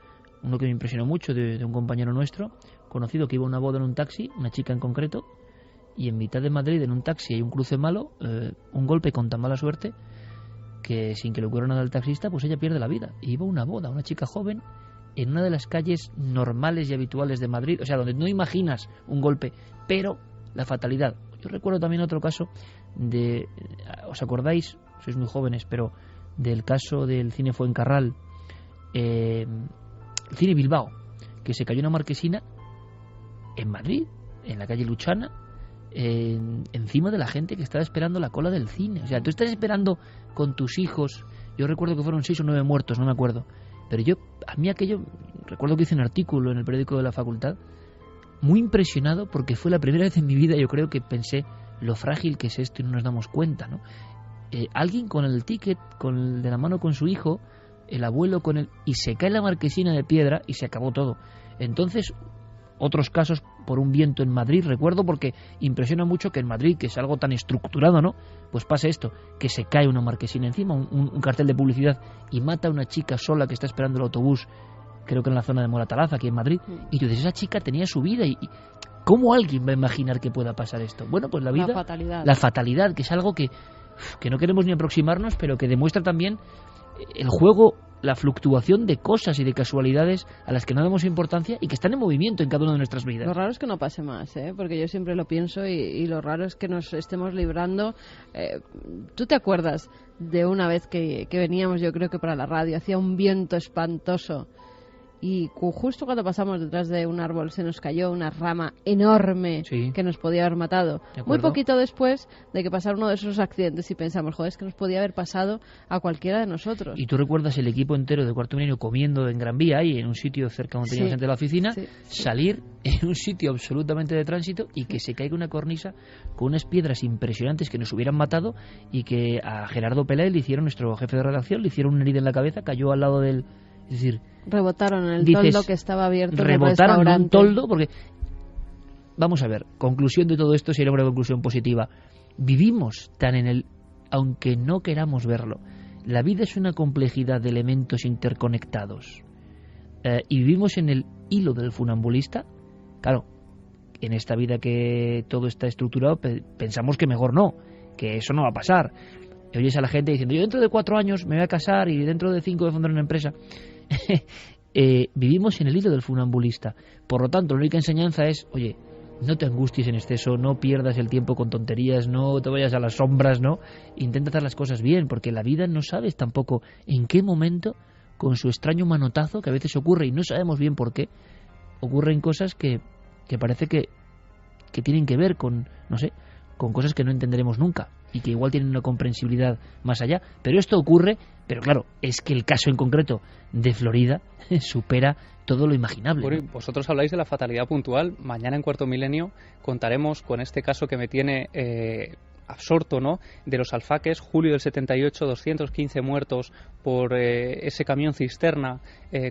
Uno que me impresionó mucho, de un compañero nuestro conocido, que iba a una boda en un taxi, una chica en concreto, y en mitad de Madrid, en un taxi, hay un cruce malo, un golpe con tan mala suerte que, sin que le ocurra nada al taxista, pues ella pierde la vida. Y iba a una boda, una chica joven, en una de las calles normales y habituales de Madrid, o sea, donde no imaginas un golpe, pero la fatalidad. Yo recuerdo también otro caso de, ¿os acordáis? Sois muy jóvenes, pero del caso del cine Fuencarral, el cine Bilbao, que se cayó una marquesina en Madrid, en la calle Luchana, encima de la gente que estaba esperando la cola del cine. O sea, tú estás esperando con tus hijos. Yo recuerdo que fueron 6 o 9 muertos, no me acuerdo. Pero a mí aquello, recuerdo que hice un artículo en el periódico de la facultad, muy impresionado, porque fue la primera vez en mi vida, yo creo, que pensé lo frágil que es esto y no nos damos cuenta, ¿no? Alguien con el ticket, de la mano con su hijo, el abuelo con él, y se cae la marquesina de piedra y se acabó todo. Entonces, otros casos por un viento en Madrid, recuerdo, porque impresiona mucho que en Madrid, que es algo tan estructurado, ¿no? Pues pase esto, que se cae una marquesina encima, un cartel de publicidad, y mata a una chica sola que está esperando el autobús, creo que en la zona de Moratalaz, aquí en Madrid, y tú dices, esa chica tenía su vida, y ¿cómo alguien va a imaginar que pueda pasar esto? Bueno, pues la vida, la fatalidad, que es algo que no queremos ni aproximarnos, pero que demuestra también el juego, la fluctuación de cosas y de casualidades a las que no damos importancia y que están en movimiento en cada una de nuestras vidas. Lo raro es que no pase más, porque yo siempre lo pienso y lo raro es que nos estemos librando. ¿Tú te acuerdas de una vez que veníamos, yo creo que para la radio, hacía un viento espantoso y justo cuando pasamos detrás de un árbol se nos cayó una rama enorme que nos podía haber matado? Muy poquito después de que pasara uno de esos accidentes y pensamos, joder, es que nos podía haber pasado a cualquiera de nosotros. Y tú recuerdas el equipo entero de Cuarto Milenio comiendo en Gran Vía, ahí en un sitio cerca donde teníamos gente de la oficina, salir en un sitio absolutamente de tránsito y que se caiga una cornisa con unas piedras impresionantes que nos hubieran matado, y que a Gerardo Peláez le hicieron, nuestro jefe de redacción, le hicieron una herida en la cabeza, cayó al lado del... Es decir, rebotaron en el toldo que estaba abierto. Rebotaron en un toldo, porque... Vamos a ver, conclusión de todo esto sería una conclusión positiva. Vivimos tan en el... Aunque no queramos verlo, la vida es una complejidad de elementos interconectados. Y vivimos en el hilo del funambulista. Claro, en esta vida que todo está estructurado, pensamos que mejor no, que eso no va a pasar. Y oyes a la gente diciendo, yo dentro de 4 años me voy a casar y dentro de 5 voy a fundar una empresa. Vivimos en el hilo del funambulista. Por lo tanto, la única enseñanza es, oye, no te angusties en exceso, no pierdas el tiempo con tonterías, no te vayas a las sombras, ¿no? Intenta hacer las cosas bien, porque la vida no sabes tampoco en qué momento, con su extraño manotazo, que a veces ocurre y no sabemos bien por qué, ocurren cosas que parece que tienen que ver con, no sé, con cosas que no entenderemos nunca y que igual tienen una comprensibilidad más allá. Pero esto ocurre, pero claro, es que el caso en concreto de Florida supera todo lo imaginable. Bueno, vosotros habláis de la fatalidad puntual. Mañana en Cuarto Milenio contaremos con este caso que me tiene absorto, ¿no? De los Alfaques, julio del 78, 215 muertos por ese camión cisterna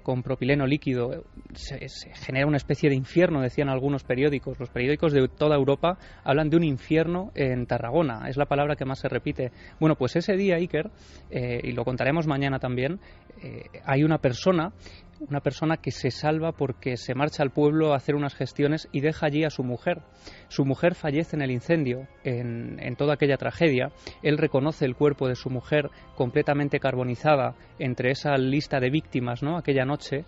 con propileno líquido. Se genera una especie de infierno, decían algunos periódicos. Los periódicos de toda Europa hablan de un infierno en Tarragona, es la palabra que más se repite. Bueno, pues ese día, Iker, y lo contaremos mañana también, hay una persona que se salva porque se marcha al pueblo a hacer unas gestiones y deja allí a su mujer. Su mujer fallece en el incendio, en toda aquella tragedia. Él reconoce el cuerpo de su mujer completamente carbonizada entre esa lista de víctimas, ¿no?, aquella noche,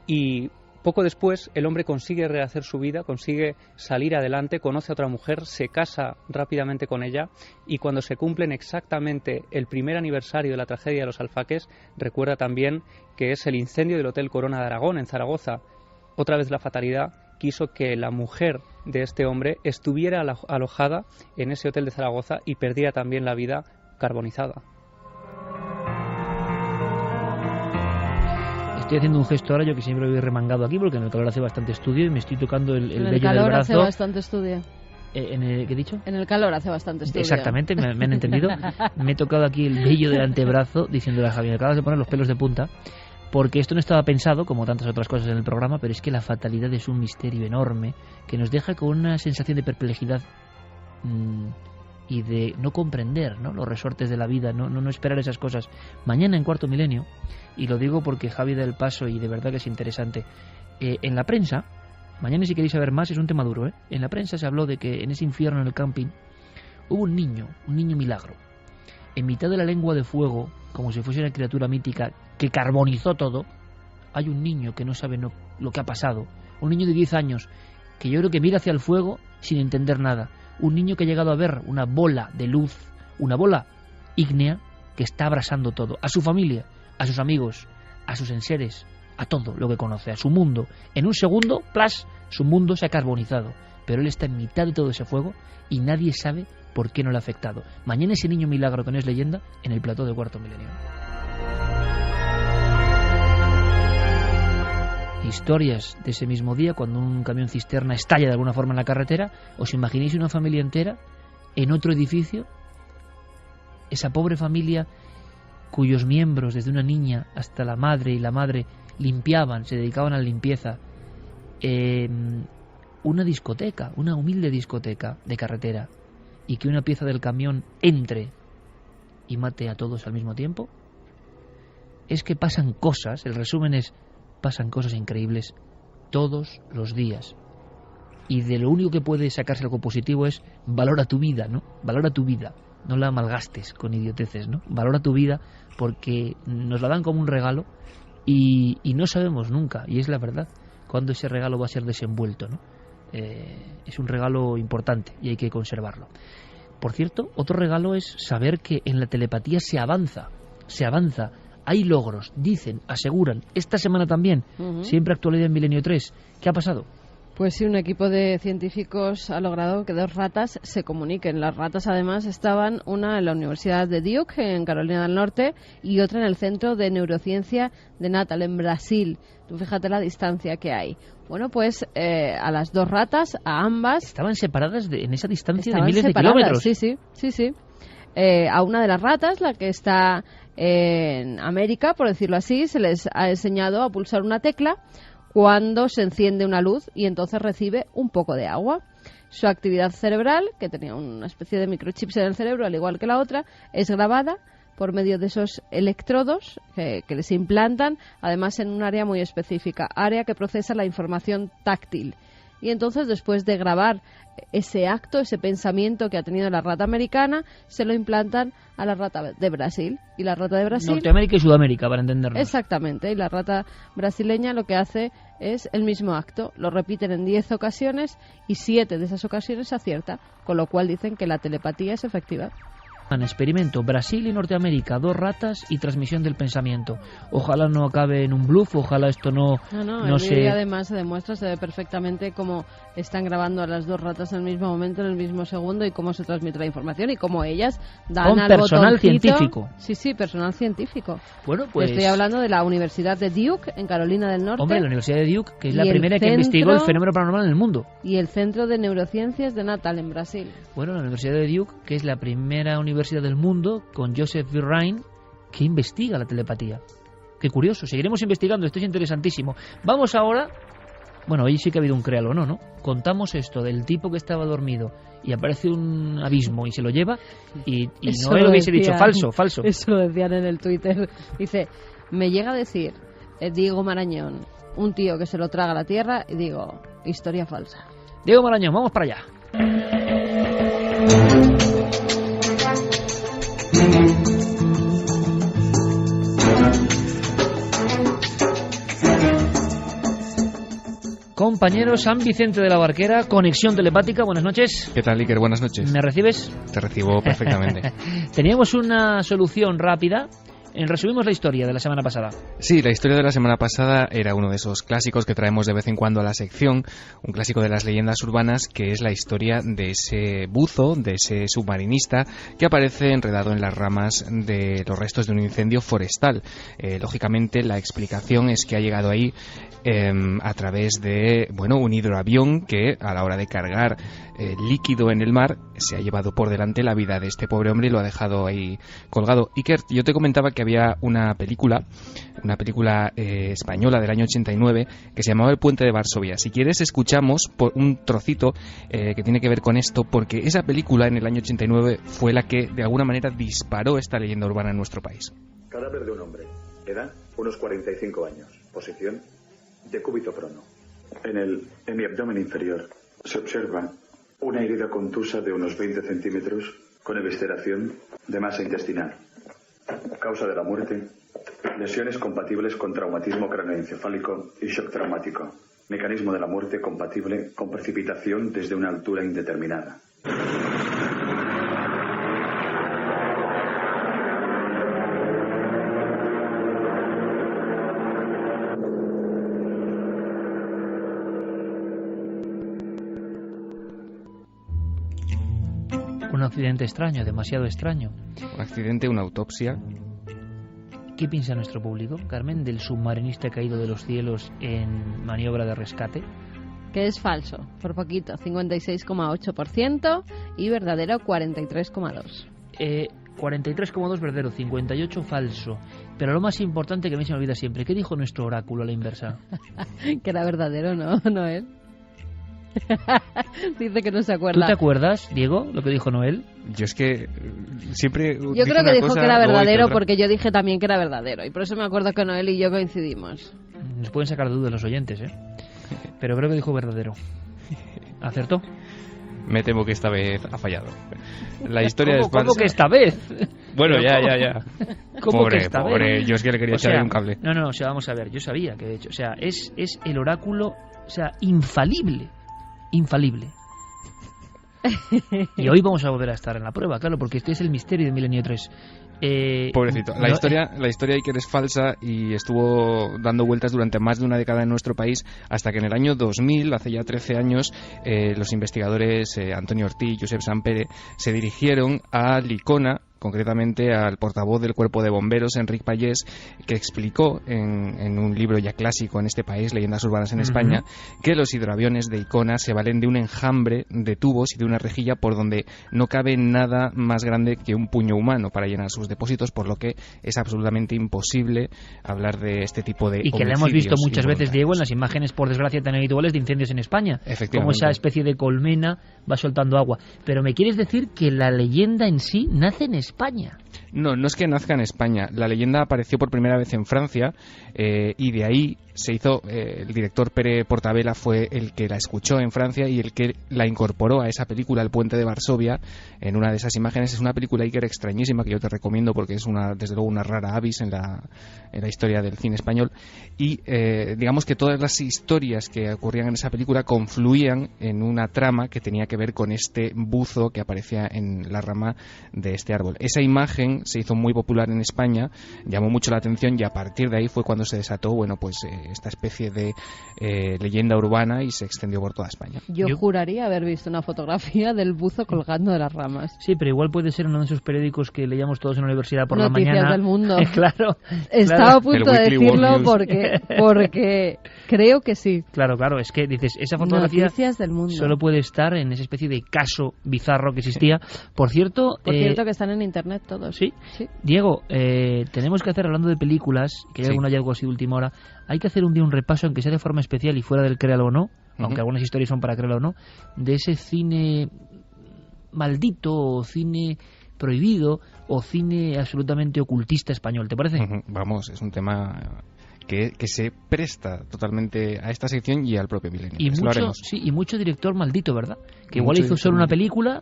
y poco después el hombre consigue rehacer su vida, consigue salir adelante, conoce a otra mujer, se casa rápidamente con ella, y cuando se cumplen exactamente el primer aniversario de la tragedia de los Alfaques, recuerda también que es el incendio del Hotel Corona de Aragón en Zaragoza. Otra vez la fatalidad quiso que la mujer de este hombre estuviera alojada en ese hotel de Zaragoza y perdiera también la vida carbonizada. Estoy haciendo un gesto ahora, yo que siempre voy remangado aquí, porque en el calor hace bastante estudio y me estoy tocando el vello del brazo. En el calor hace bastante estudio. ¿Qué he dicho? En el calor hace bastante estudio. Exactamente, me han entendido. Me he tocado aquí el vello del antebrazo diciéndole a Javi, me acabas de poner los pelos de punta, porque esto no estaba pensado, como tantas otras cosas en el programa, pero es que la fatalidad es un misterio enorme que nos deja con una sensación de perplejidad y de no comprender, ¿no?, los resortes de la vida, no esperar esas cosas. Mañana en Cuarto Milenio, y lo digo porque Javi da el paso y de verdad que es interesante, en la prensa, mañana si queréis saber más, es un tema duro, en la prensa se habló de que en ese infierno en el camping hubo un niño milagro, en mitad de la lengua de fuego, como si fuese una criatura mítica que carbonizó todo. Hay un niño que no sabe lo que ha pasado, un niño de 10 años que yo creo que mira hacia el fuego sin entender nada, un niño que ha llegado a ver una bola de luz, una bola ígnea que está abrasando todo, a su familia, a sus amigos, a sus enseres, a todo lo que conoce, a su mundo. En un segundo, ¡plas!, su mundo se ha carbonizado, pero él está en mitad de todo ese fuego y nadie sabe por qué no le ha afectado. Mañana ese niño milagro que no es leyenda en el plató de Cuarto Milenio. Historias de ese mismo día, cuando un camión cisterna estalla de alguna forma en la carretera. ¿Os imagináis una familia entera en otro edificio? Esa pobre familia cuyos miembros, desde una niña hasta la madre y la madre, limpiaban, se dedicaban a la limpieza. Una discoteca, una humilde discoteca de carretera, y que una pieza del camión entre y mate a todos al mismo tiempo. Es que pasan cosas, el resumen es: pasan cosas increíbles todos los días, y de lo único que puede sacarse algo positivo es valora tu vida, ¿no? Valora tu vida, no la malgastes con idioteces, ¿no? Valora tu vida, porque nos la dan como un regalo y no sabemos nunca, y es la verdad, cuándo ese regalo va a ser desenvuelto, ¿no? Es un regalo importante y hay que conservarlo. Por cierto, otro regalo es saber que en la telepatía se avanza. Hay logros, dicen, aseguran. Esta semana también, siempre actualidad en Milenio 3. ¿Qué ha pasado? Pues sí, un equipo de científicos ha logrado que 2 ratas se comuniquen. Las ratas, además, estaban una en la Universidad de Duke, en Carolina del Norte, y otra en el Centro de Neurociencia de Natal, en Brasil. Tú fíjate la distancia que hay. Bueno, pues a las 2 ratas, a ambas... Estaban separadas en esa distancia de miles de kilómetros. Sí. A una de las ratas, la que está en América, por decirlo así, se les ha enseñado a pulsar una tecla cuando se enciende una luz y entonces recibe un poco de agua. Su actividad cerebral, que tenía una especie de microchips en el cerebro, al igual que la otra, es grabada por medio de esos electrodos que les implantan, además en un área muy específica, área que procesa la información táctil. Y entonces, después de grabar ese acto, ese pensamiento que ha tenido la rata americana, se lo implantan a la rata de Brasil. Y la rata de Brasil... Norteamérica y Sudamérica, para entendernos. Exactamente. Y la rata brasileña lo que hace es el mismo acto. Lo repiten en 10 ocasiones y 7 de esas ocasiones acierta. Con lo cual dicen que la telepatía es efectiva. Experimento, Brasil y Norteamérica, 2 ratas y transmisión del pensamiento. Ojalá no acabe en un bluff, ojalá esto no se... Además se demuestra, se ve perfectamente cómo están grabando a las 2 ratas en el mismo momento, en el mismo segundo, y cómo se transmite la información y cómo ellas dan con al personal botoncito. Científico. Sí, personal científico. Bueno, pues... Estoy hablando de la Universidad de Duke, en Carolina del Norte. Hombre, la Universidad de Duke, que es la primera que investigó el fenómeno paranormal en el mundo. Y el Centro de Neurociencias de Natal, en Brasil. Bueno, la Universidad de Duke, que es la primera universidad del mundo, con Joseph V. Ryan, que investiga la telepatía. Qué curioso, seguiremos investigando, esto es interesantísimo. Vamos ahora, bueno, hoy sí que ha habido un créalo, ¿no? Contamos esto del tipo que estaba dormido y aparece un abismo y se lo lleva y no lo hubiese dicho, falso. Eso lo decían en el Twitter. Dice, me llega a decir Diego Marañón, un tío que se lo traga a la tierra, y digo, historia falsa. Diego Marañón, vamos para allá. Compañero San Vicente de la Barquera, conexión telepática, buenas noches. ¿Qué tal, Iker? Buenas noches. ¿Me recibes? Te recibo perfectamente. Teníamos una solución rápida resumimos la historia de la semana pasada. Sí, la historia de la semana pasada era uno de esos clásicos que traemos de vez en cuando a la sección, un clásico de las leyendas urbanas, que es la historia de ese buzo, de ese submarinista que aparece enredado en las ramas de los restos de un incendio forestal. Lógicamente, la explicación es que ha llegado ahí a través de un hidroavión que, a la hora de cargar líquido en el mar, se ha llevado por delante la vida de este pobre hombre y lo ha dejado ahí colgado. Iker, yo te comentaba que había una película española del año 89 que se llamaba El puente de Varsovia. Si quieres, escuchamos por un trocito que tiene que ver con esto, porque esa película en el año 89 fue la que de alguna manera disparó esta leyenda urbana en nuestro país. Cadáver de un hombre. Edad, unos 45 años. Posición, decúbito prono. En mi abdomen inferior se observa una herida contusa de unos 20 centímetros con evisceración de masa intestinal. Causa de la muerte, lesiones compatibles con traumatismo craneoencefálico y shock traumático. Mecanismo de la muerte compatible con precipitación desde una altura indeterminada. Un accidente extraño, demasiado extraño. Un accidente, una autopsia. ¿Qué piensa nuestro público, Carmen, del submarinista caído de los cielos en maniobra de rescate? Que es falso, por poquito, 56,8% y verdadero 43,2%. 43,2 verdadero, 58 falso. Pero lo más importante que a mí se me olvida siempre, ¿qué dijo nuestro oráculo a la inversa? Que era verdadero, ¿no, Noel? Dice que no se acuerda. ¿Tú te acuerdas, Diego, lo que dijo Noel? Yo es que siempre... Yo creo que dijo que era verdadero porque yo dije también que era verdadero. Y por eso me acuerdo que Noel y yo coincidimos. Nos pueden sacar dudas los oyentes, ¿eh? Pero creo que dijo verdadero. ¿Acertó? Me temo que esta vez ha fallado. La historia es falsa. ¿Cómo que esta vez? Bueno, ya. ¿Cómo que esta vez? Yo es que le quería echar ahí un cable. No, o sea, vamos a ver. Yo sabía que de hecho, o sea, es el oráculo, o sea, infalible. Y hoy vamos a volver a estar en la prueba, claro, porque este es el misterio de Milenio 3. Pobrecito. La historia Iker es falsa y estuvo dando vueltas durante más de una década en nuestro país, hasta que en el año 2000, hace ya 13 años, los investigadores Antonio Ortiz y Josep Sampere se dirigieron a Licona, concretamente al portavoz del Cuerpo de Bomberos, Enric Pallés, que explicó en un libro ya clásico en este país, Leyendas Urbanas en España, que los hidroaviones de Icona se valen de un enjambre de tubos y de una rejilla por donde no cabe nada más grande que un puño humano para llenar sus depósitos, por lo que es absolutamente imposible hablar de este tipo de homicidios. Y que lo hemos visto muchas veces, Diego, en las imágenes, por desgracia, tan habituales de incendios en España. Efectivamente. Como esa especie de colmena va soltando agua. Pero me quieres decir que la leyenda en sí nace en España. No es que nazca en España. La leyenda apareció por primera vez en Francia y de ahí se hizo, el director Pere Portabella fue el que la escuchó en Francia y el que la incorporó a esa película, El puente de Varsovia, en una de esas imágenes. Es una película Iker extrañísima que yo te recomiendo porque es desde luego una rara avis en la historia del cine español, y digamos que todas las historias que ocurrían en esa película confluían en una trama que tenía que ver con este buzo que aparecía en la rama de este árbol. Esa imagen se hizo muy popular en España, llamó mucho la atención y a partir de ahí fue cuando se desató esta especie de leyenda urbana y se extendió por toda España. Yo juraría haber visto una fotografía del buzo colgando de las ramas. Sí, pero igual puede ser uno de esos periódicos que leíamos todos en la universidad por Noticias la mañana. Del Mundo. Claro. Estaba a punto de decirlo porque creo que sí. Claro, es que dices, esa fotografía Noticias del Mundo. Solo puede estar en esa especie de caso bizarro que existía. Por cierto, que están en internet todos. Sí. Diego, tenemos que hacer, hablando de películas, que hay algún hallazgo así de última hora, hay que hacer un día un repaso, aunque sea de forma especial y fuera del créalo o no, aunque algunas historias son para créalo o no, de ese cine maldito o cine prohibido o cine absolutamente ocultista español, ¿te parece? Vamos, es un tema que se presta totalmente a esta sección y al propio Milenio. Y mucho director maldito, ¿verdad? Que igual hizo solo una película,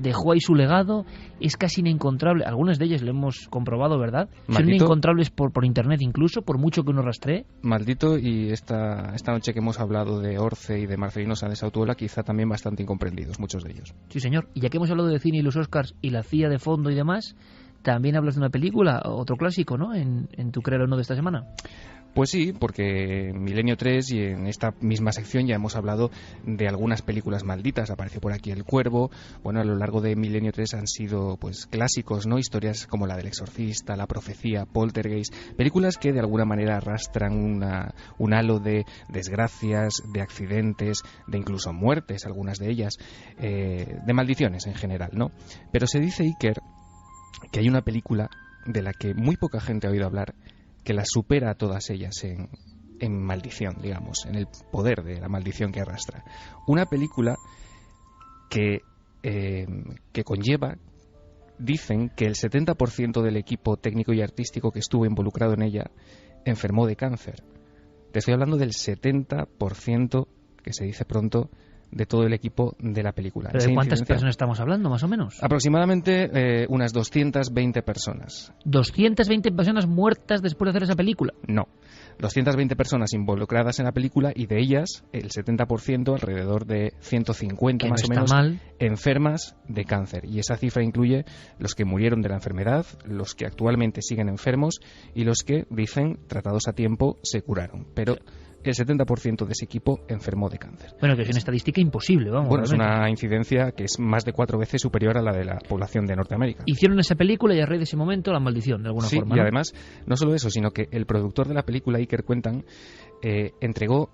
dejó ahí su legado, es casi inencontrable. Algunas de ellas lo hemos comprobado, ¿verdad? Son inencontrables por internet incluso, por mucho que uno rastree. Maldito, y esta noche que hemos hablado de Orce y de Marcelino Sáenz Autuola, quizá también bastante incomprendidos, muchos de ellos. Sí, señor. Y ya que hemos hablado de cine y los Oscars y la CIA de fondo y demás, también hablas de una película, otro clásico, ¿no? En tu Créelo o no de esta semana. Pues sí, porque en Milenio 3 y en esta misma sección ya hemos hablado de algunas películas malditas. Apareció por aquí El Cuervo. Bueno, a lo largo de Milenio 3 han sido pues clásicos, ¿no? Historias como la del Exorcista, La Profecía, Poltergeist. Películas que de alguna manera arrastran un halo de desgracias, de accidentes, de incluso muertes, algunas de ellas, de maldiciones en general, ¿no? Pero se dice, Iker, que hay una película de la que muy poca gente ha oído hablar, que las supera a todas ellas en maldición, digamos, en el poder de la maldición que arrastra. Una película que conlleva, dicen, que el 70% del equipo técnico y artístico que estuvo involucrado en ella enfermó de cáncer. Te estoy hablando del 70%, que se dice pronto, de todo el equipo de la película. ¿Pero de cuántas personas estamos hablando, más o menos? Aproximadamente unas 220 personas. ¿220 personas muertas después de hacer esa película? No. 220 personas involucradas en la película y de ellas el 70%, alrededor de 150 más o menos, enfermas de cáncer. Y esa cifra incluye los que murieron de la enfermedad, los que actualmente siguen enfermos y los que, dicen, tratados a tiempo, se curaron. Pero el 70% de ese equipo enfermó de cáncer. Bueno, que es una estadística imposible, vamos. Bueno, realmente. Es una incidencia que es más de 4 veces superior a la de la población de Norteamérica. Hicieron esa película y a raíz de ese momento la maldición, de alguna forma. Sí, y además, no solo eso, sino que el productor de la película, Iker Cuentan, entregó,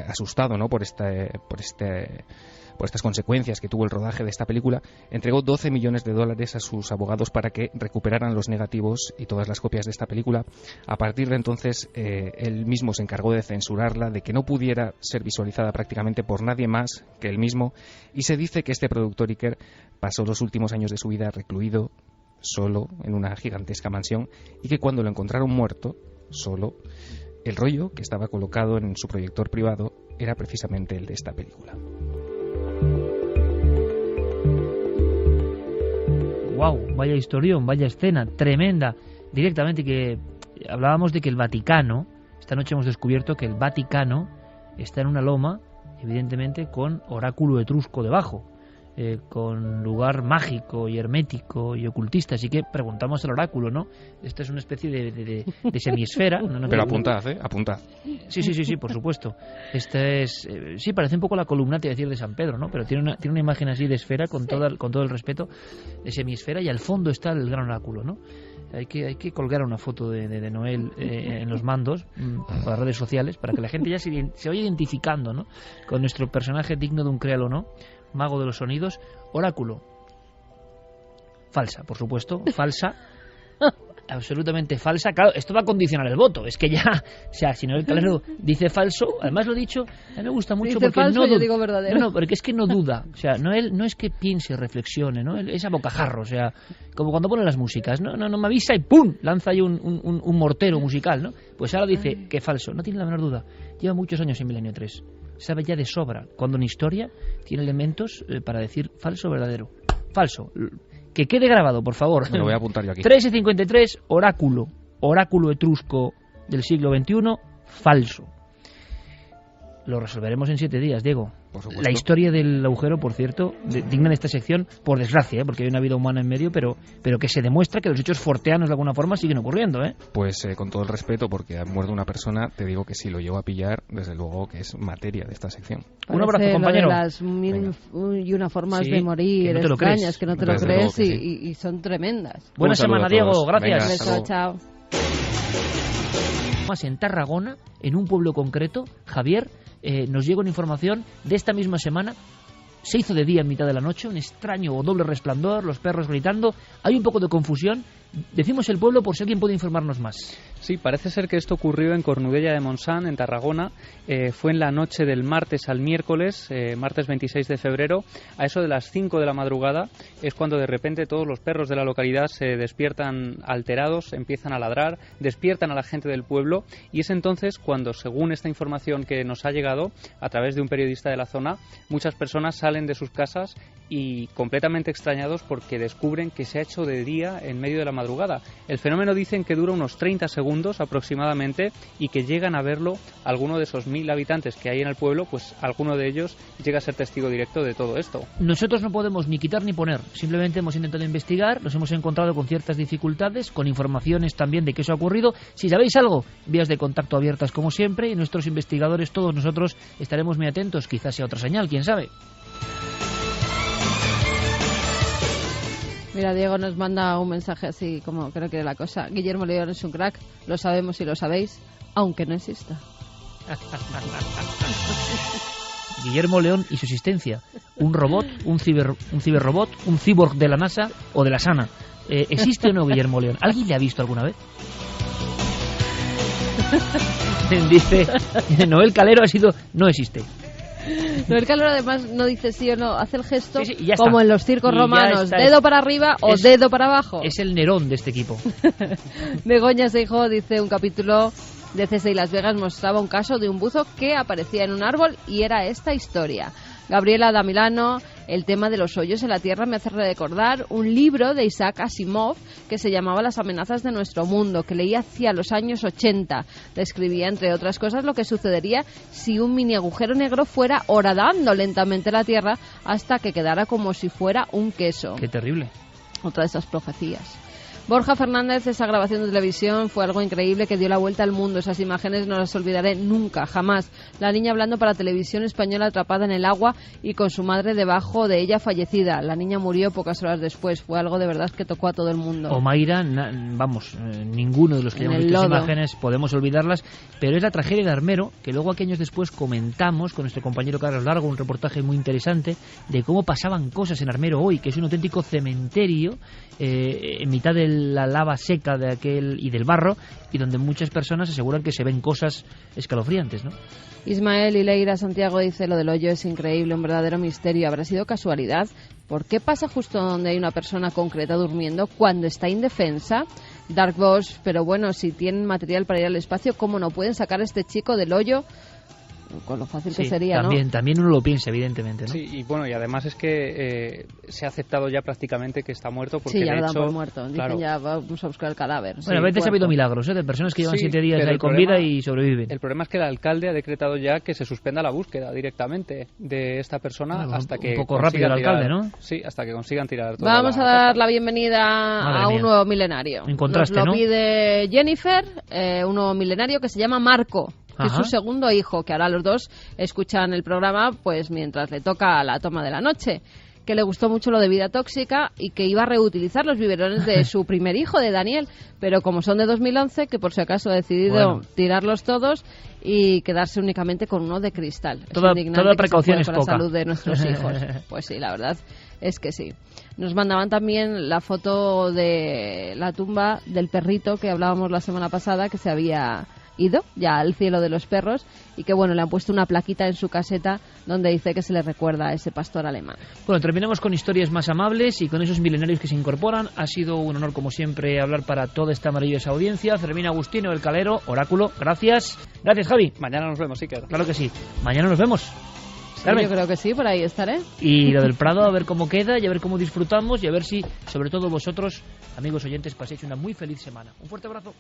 asustado, ¿no?, por estas consecuencias que tuvo el rodaje de esta película, entregó $12 millones a sus abogados para que recuperaran los negativos y todas las copias de esta película. A partir de entonces, él mismo se encargó de censurarla, de que no pudiera ser visualizada prácticamente por nadie más que él mismo, y se dice que este productor, Iker, pasó los últimos años de su vida recluido, solo, en una gigantesca mansión, y que cuando lo encontraron muerto, solo, el rollo que estaba colocado en su proyector privado era precisamente el de esta película. Wow, vaya historión, vaya escena, tremenda. Directamente que hablábamos de que el Vaticano, esta noche hemos descubierto que el Vaticano está en una loma, evidentemente con oráculo etrusco debajo, con lugar mágico y hermético y ocultista. Así que preguntamos al oráculo, ¿no? Esta es una especie de semiesfera. No, pero apuntad, apuntad. Sí, por supuesto. Esta es, sí, parece un poco la columna, te iba a decir, de San Pedro, ¿no? Pero tiene una imagen así de esfera, con todo el respeto, de semiesfera, y al fondo está el gran oráculo, ¿no? Hay que colgar una foto de Noel en los mandos, por las redes sociales, para que la gente ya se vaya identificando, ¿no?, con nuestro personaje digno de un Créalo o no, mago de los sonidos. Oráculo. Falsa, por supuesto, falsa. Absolutamente falsa. Claro, esto va a condicionar el voto. Es que ya, o sea, si Noel Calero dice falso, además lo he dicho, a mí me gusta mucho, dice porque falso, no yo digo verdadero. No, porque es que no duda. O sea, Noel no es que piense, reflexione, ¿no? Es a bocajarro, o sea, como cuando ponen las músicas. No me avisa y ¡pum!, lanza ahí un mortero musical, ¿no? Pues ahora dice que falso. No tiene la menor duda. Lleva muchos años en Milenio 3. Sabe ya de sobra cuando en historia tiene elementos para decir falso o verdadero. Falso. Que quede grabado, por favor. Me lo voy a apuntar yo aquí. 3:53, oráculo etrusco del siglo XXI, falso. Lo resolveremos en 7 días, Diego. Por supuesto. La historia del agujero, por cierto, digna de esta sección, por desgracia, porque hay una vida humana en medio, pero que se demuestra que los hechos forteanos de alguna forma siguen ocurriendo, ¿eh? Pues con todo el respeto, porque ha muerto una persona, te digo que si lo llevo a pillar, desde luego que es materia de esta sección. Un abrazo, compañero. Lo de las y una formas de morir que no te lo extrañas, crees. que no te lo Desde crees luego que sí. y son tremendas. Buena semana, Diego. Gracias. Venga, Beso, chao. Más en Tarragona, en un pueblo concreto, Javier, nos llega una información de esta misma semana. Se hizo de día en mitad de la noche, un extraño o doble resplandor, los perros gritando, hay un poco de confusión. Decimos el pueblo por si alguien puede informarnos más. Sí, parece ser que esto ocurrió en Cornudella de Montsant, en Tarragona. Fue en la noche del martes al miércoles, martes 26 de febrero, a eso de las 5 de la madrugada. Es cuando de repente todos los perros de la localidad se despiertan alterados, empiezan a ladrar, despiertan a la gente del pueblo, y es entonces cuando, según esta información que nos ha llegado a través de un periodista de la zona, muchas personas salen de sus casas y completamente extrañados porque descubren que se ha hecho de día en medio de la madrugada. El fenómeno, dicen, que dura unos 30 segundos segundos aproximadamente, y que llegan a verlo alguno de esos 1000 habitantes que hay en el pueblo, pues alguno de ellos llega a ser testigo directo de todo esto. Nosotros no podemos ni quitar ni poner, simplemente hemos intentado investigar, nos hemos encontrado con ciertas dificultades, con informaciones también de que eso ha ocurrido. Si sabéis algo, vías de contacto abiertas como siempre, y nuestros investigadores, todos nosotros, estaremos muy atentos, quizás sea otra señal, quién sabe. Mira, Diego nos manda un mensaje así como creo que la cosa. Guillermo León es un crack, lo sabemos y lo sabéis, aunque no exista. Guillermo León y su existencia. Un robot, un ciberrobot, un cyborg de la NASA o de la SANA. ¿Existe o no Guillermo León? ¿Alguien le ha visto alguna vez? Dice Noel Calero no existe. Noel Calero además no dice sí o no, hace el gesto sí, como en los circos romanos, dedo para arriba o dedo para abajo. Es el Nerón de este equipo. Begoña Seijo dice: un capítulo de CSI Las Vegas mostraba un caso de un buzo que aparecía en un árbol y era esta historia. Gabriela da Milano: el tema de los hoyos en la Tierra me hace recordar un libro de Isaac Asimov que se llamaba Las amenazas de nuestro mundo, que leí hacia los años 80. Describía, entre otras cosas, lo que sucedería si un mini agujero negro fuera horadando lentamente la Tierra hasta que quedara como si fuera un queso. ¡Qué terrible! Otra de esas profecías. Borja Fernández: esa grabación de televisión fue algo increíble que dio la vuelta al mundo. Esas imágenes no las olvidaré nunca, jamás. La niña hablando para televisión española atrapada en el agua y con su madre debajo de ella fallecida. La niña murió pocas horas después. Fue algo de verdad que tocó a todo el mundo. O Mayra, ninguno de los que hemos visto esas imágenes podemos olvidarlas, pero es la tragedia de Armero, que luego aquí años después comentamos con nuestro compañero Carlos Largo, un reportaje muy interesante de cómo pasaban cosas en Armero hoy, que es un auténtico cementerio en mitad de la lava seca de aquel y del barro, y donde muchas personas aseguran que se ven cosas escalofriantes, ¿no? Ismael Ileira Santiago dice: lo del hoyo es increíble, un verdadero misterio. ¿Habrá sido casualidad? ¿Por qué pasa justo donde hay una persona concreta durmiendo cuando está indefensa? Dark Boss: pero bueno, si tienen material para ir al espacio, ¿cómo no pueden sacar a este chico del hoyo? Con lo fácil que sería, también uno lo piensa, evidentemente, ¿no? Sí, y bueno, y además es que se ha aceptado ya prácticamente que está muerto, porque sí, ya de lo dan hecho, por muerto. Dicen ya vamos a buscar el cadáver. Bueno, a veces ha habido milagros, de personas que llevan 7 días ahí con vida y sobreviven. El problema es que el alcalde ha decretado ya que se suspenda la búsqueda directamente de esta persona hasta que un poco rápido el alcalde, ¿no? Sí, hasta que consigan tirar todo. Vamos a dar la bienvenida a un nuevo milenario. En contraste, Nos lo pide Jennifer, un nuevo milenario que se llama Marco, que es su segundo hijo, que ahora los dos escuchan el programa pues mientras le toca la toma de la noche, que le gustó mucho lo de vida tóxica y que iba a reutilizar los biberones de su primer hijo, de Daniel, pero como son de 2011, que por si acaso ha decidido tirarlos todos y quedarse únicamente con uno de cristal. Toda precaución es poca. La salud de nuestros hijos. Pues sí, la verdad es que sí. Nos mandaban también la foto de la tumba del perrito que hablábamos la semana pasada, que se había ido ya al cielo de los perros, y que bueno, le han puesto una plaquita en su caseta donde dice que se le recuerda a ese pastor alemán. Bueno, terminamos con historias más amables y con esos milenarios que se incorporan. Ha sido un honor, como siempre, hablar para toda esta maravillosa audiencia. Fermín Agustino, el Calero, Oráculo, gracias. Gracias, Javi. Mañana nos vemos, Iker. Claro que sí. Mañana nos vemos. Sí, yo creo que sí, por ahí estaré. Y lo del Prado, a ver cómo queda y a ver cómo disfrutamos y a ver si, sobre todo vosotros, amigos oyentes, paséis una muy feliz semana. Un fuerte abrazo.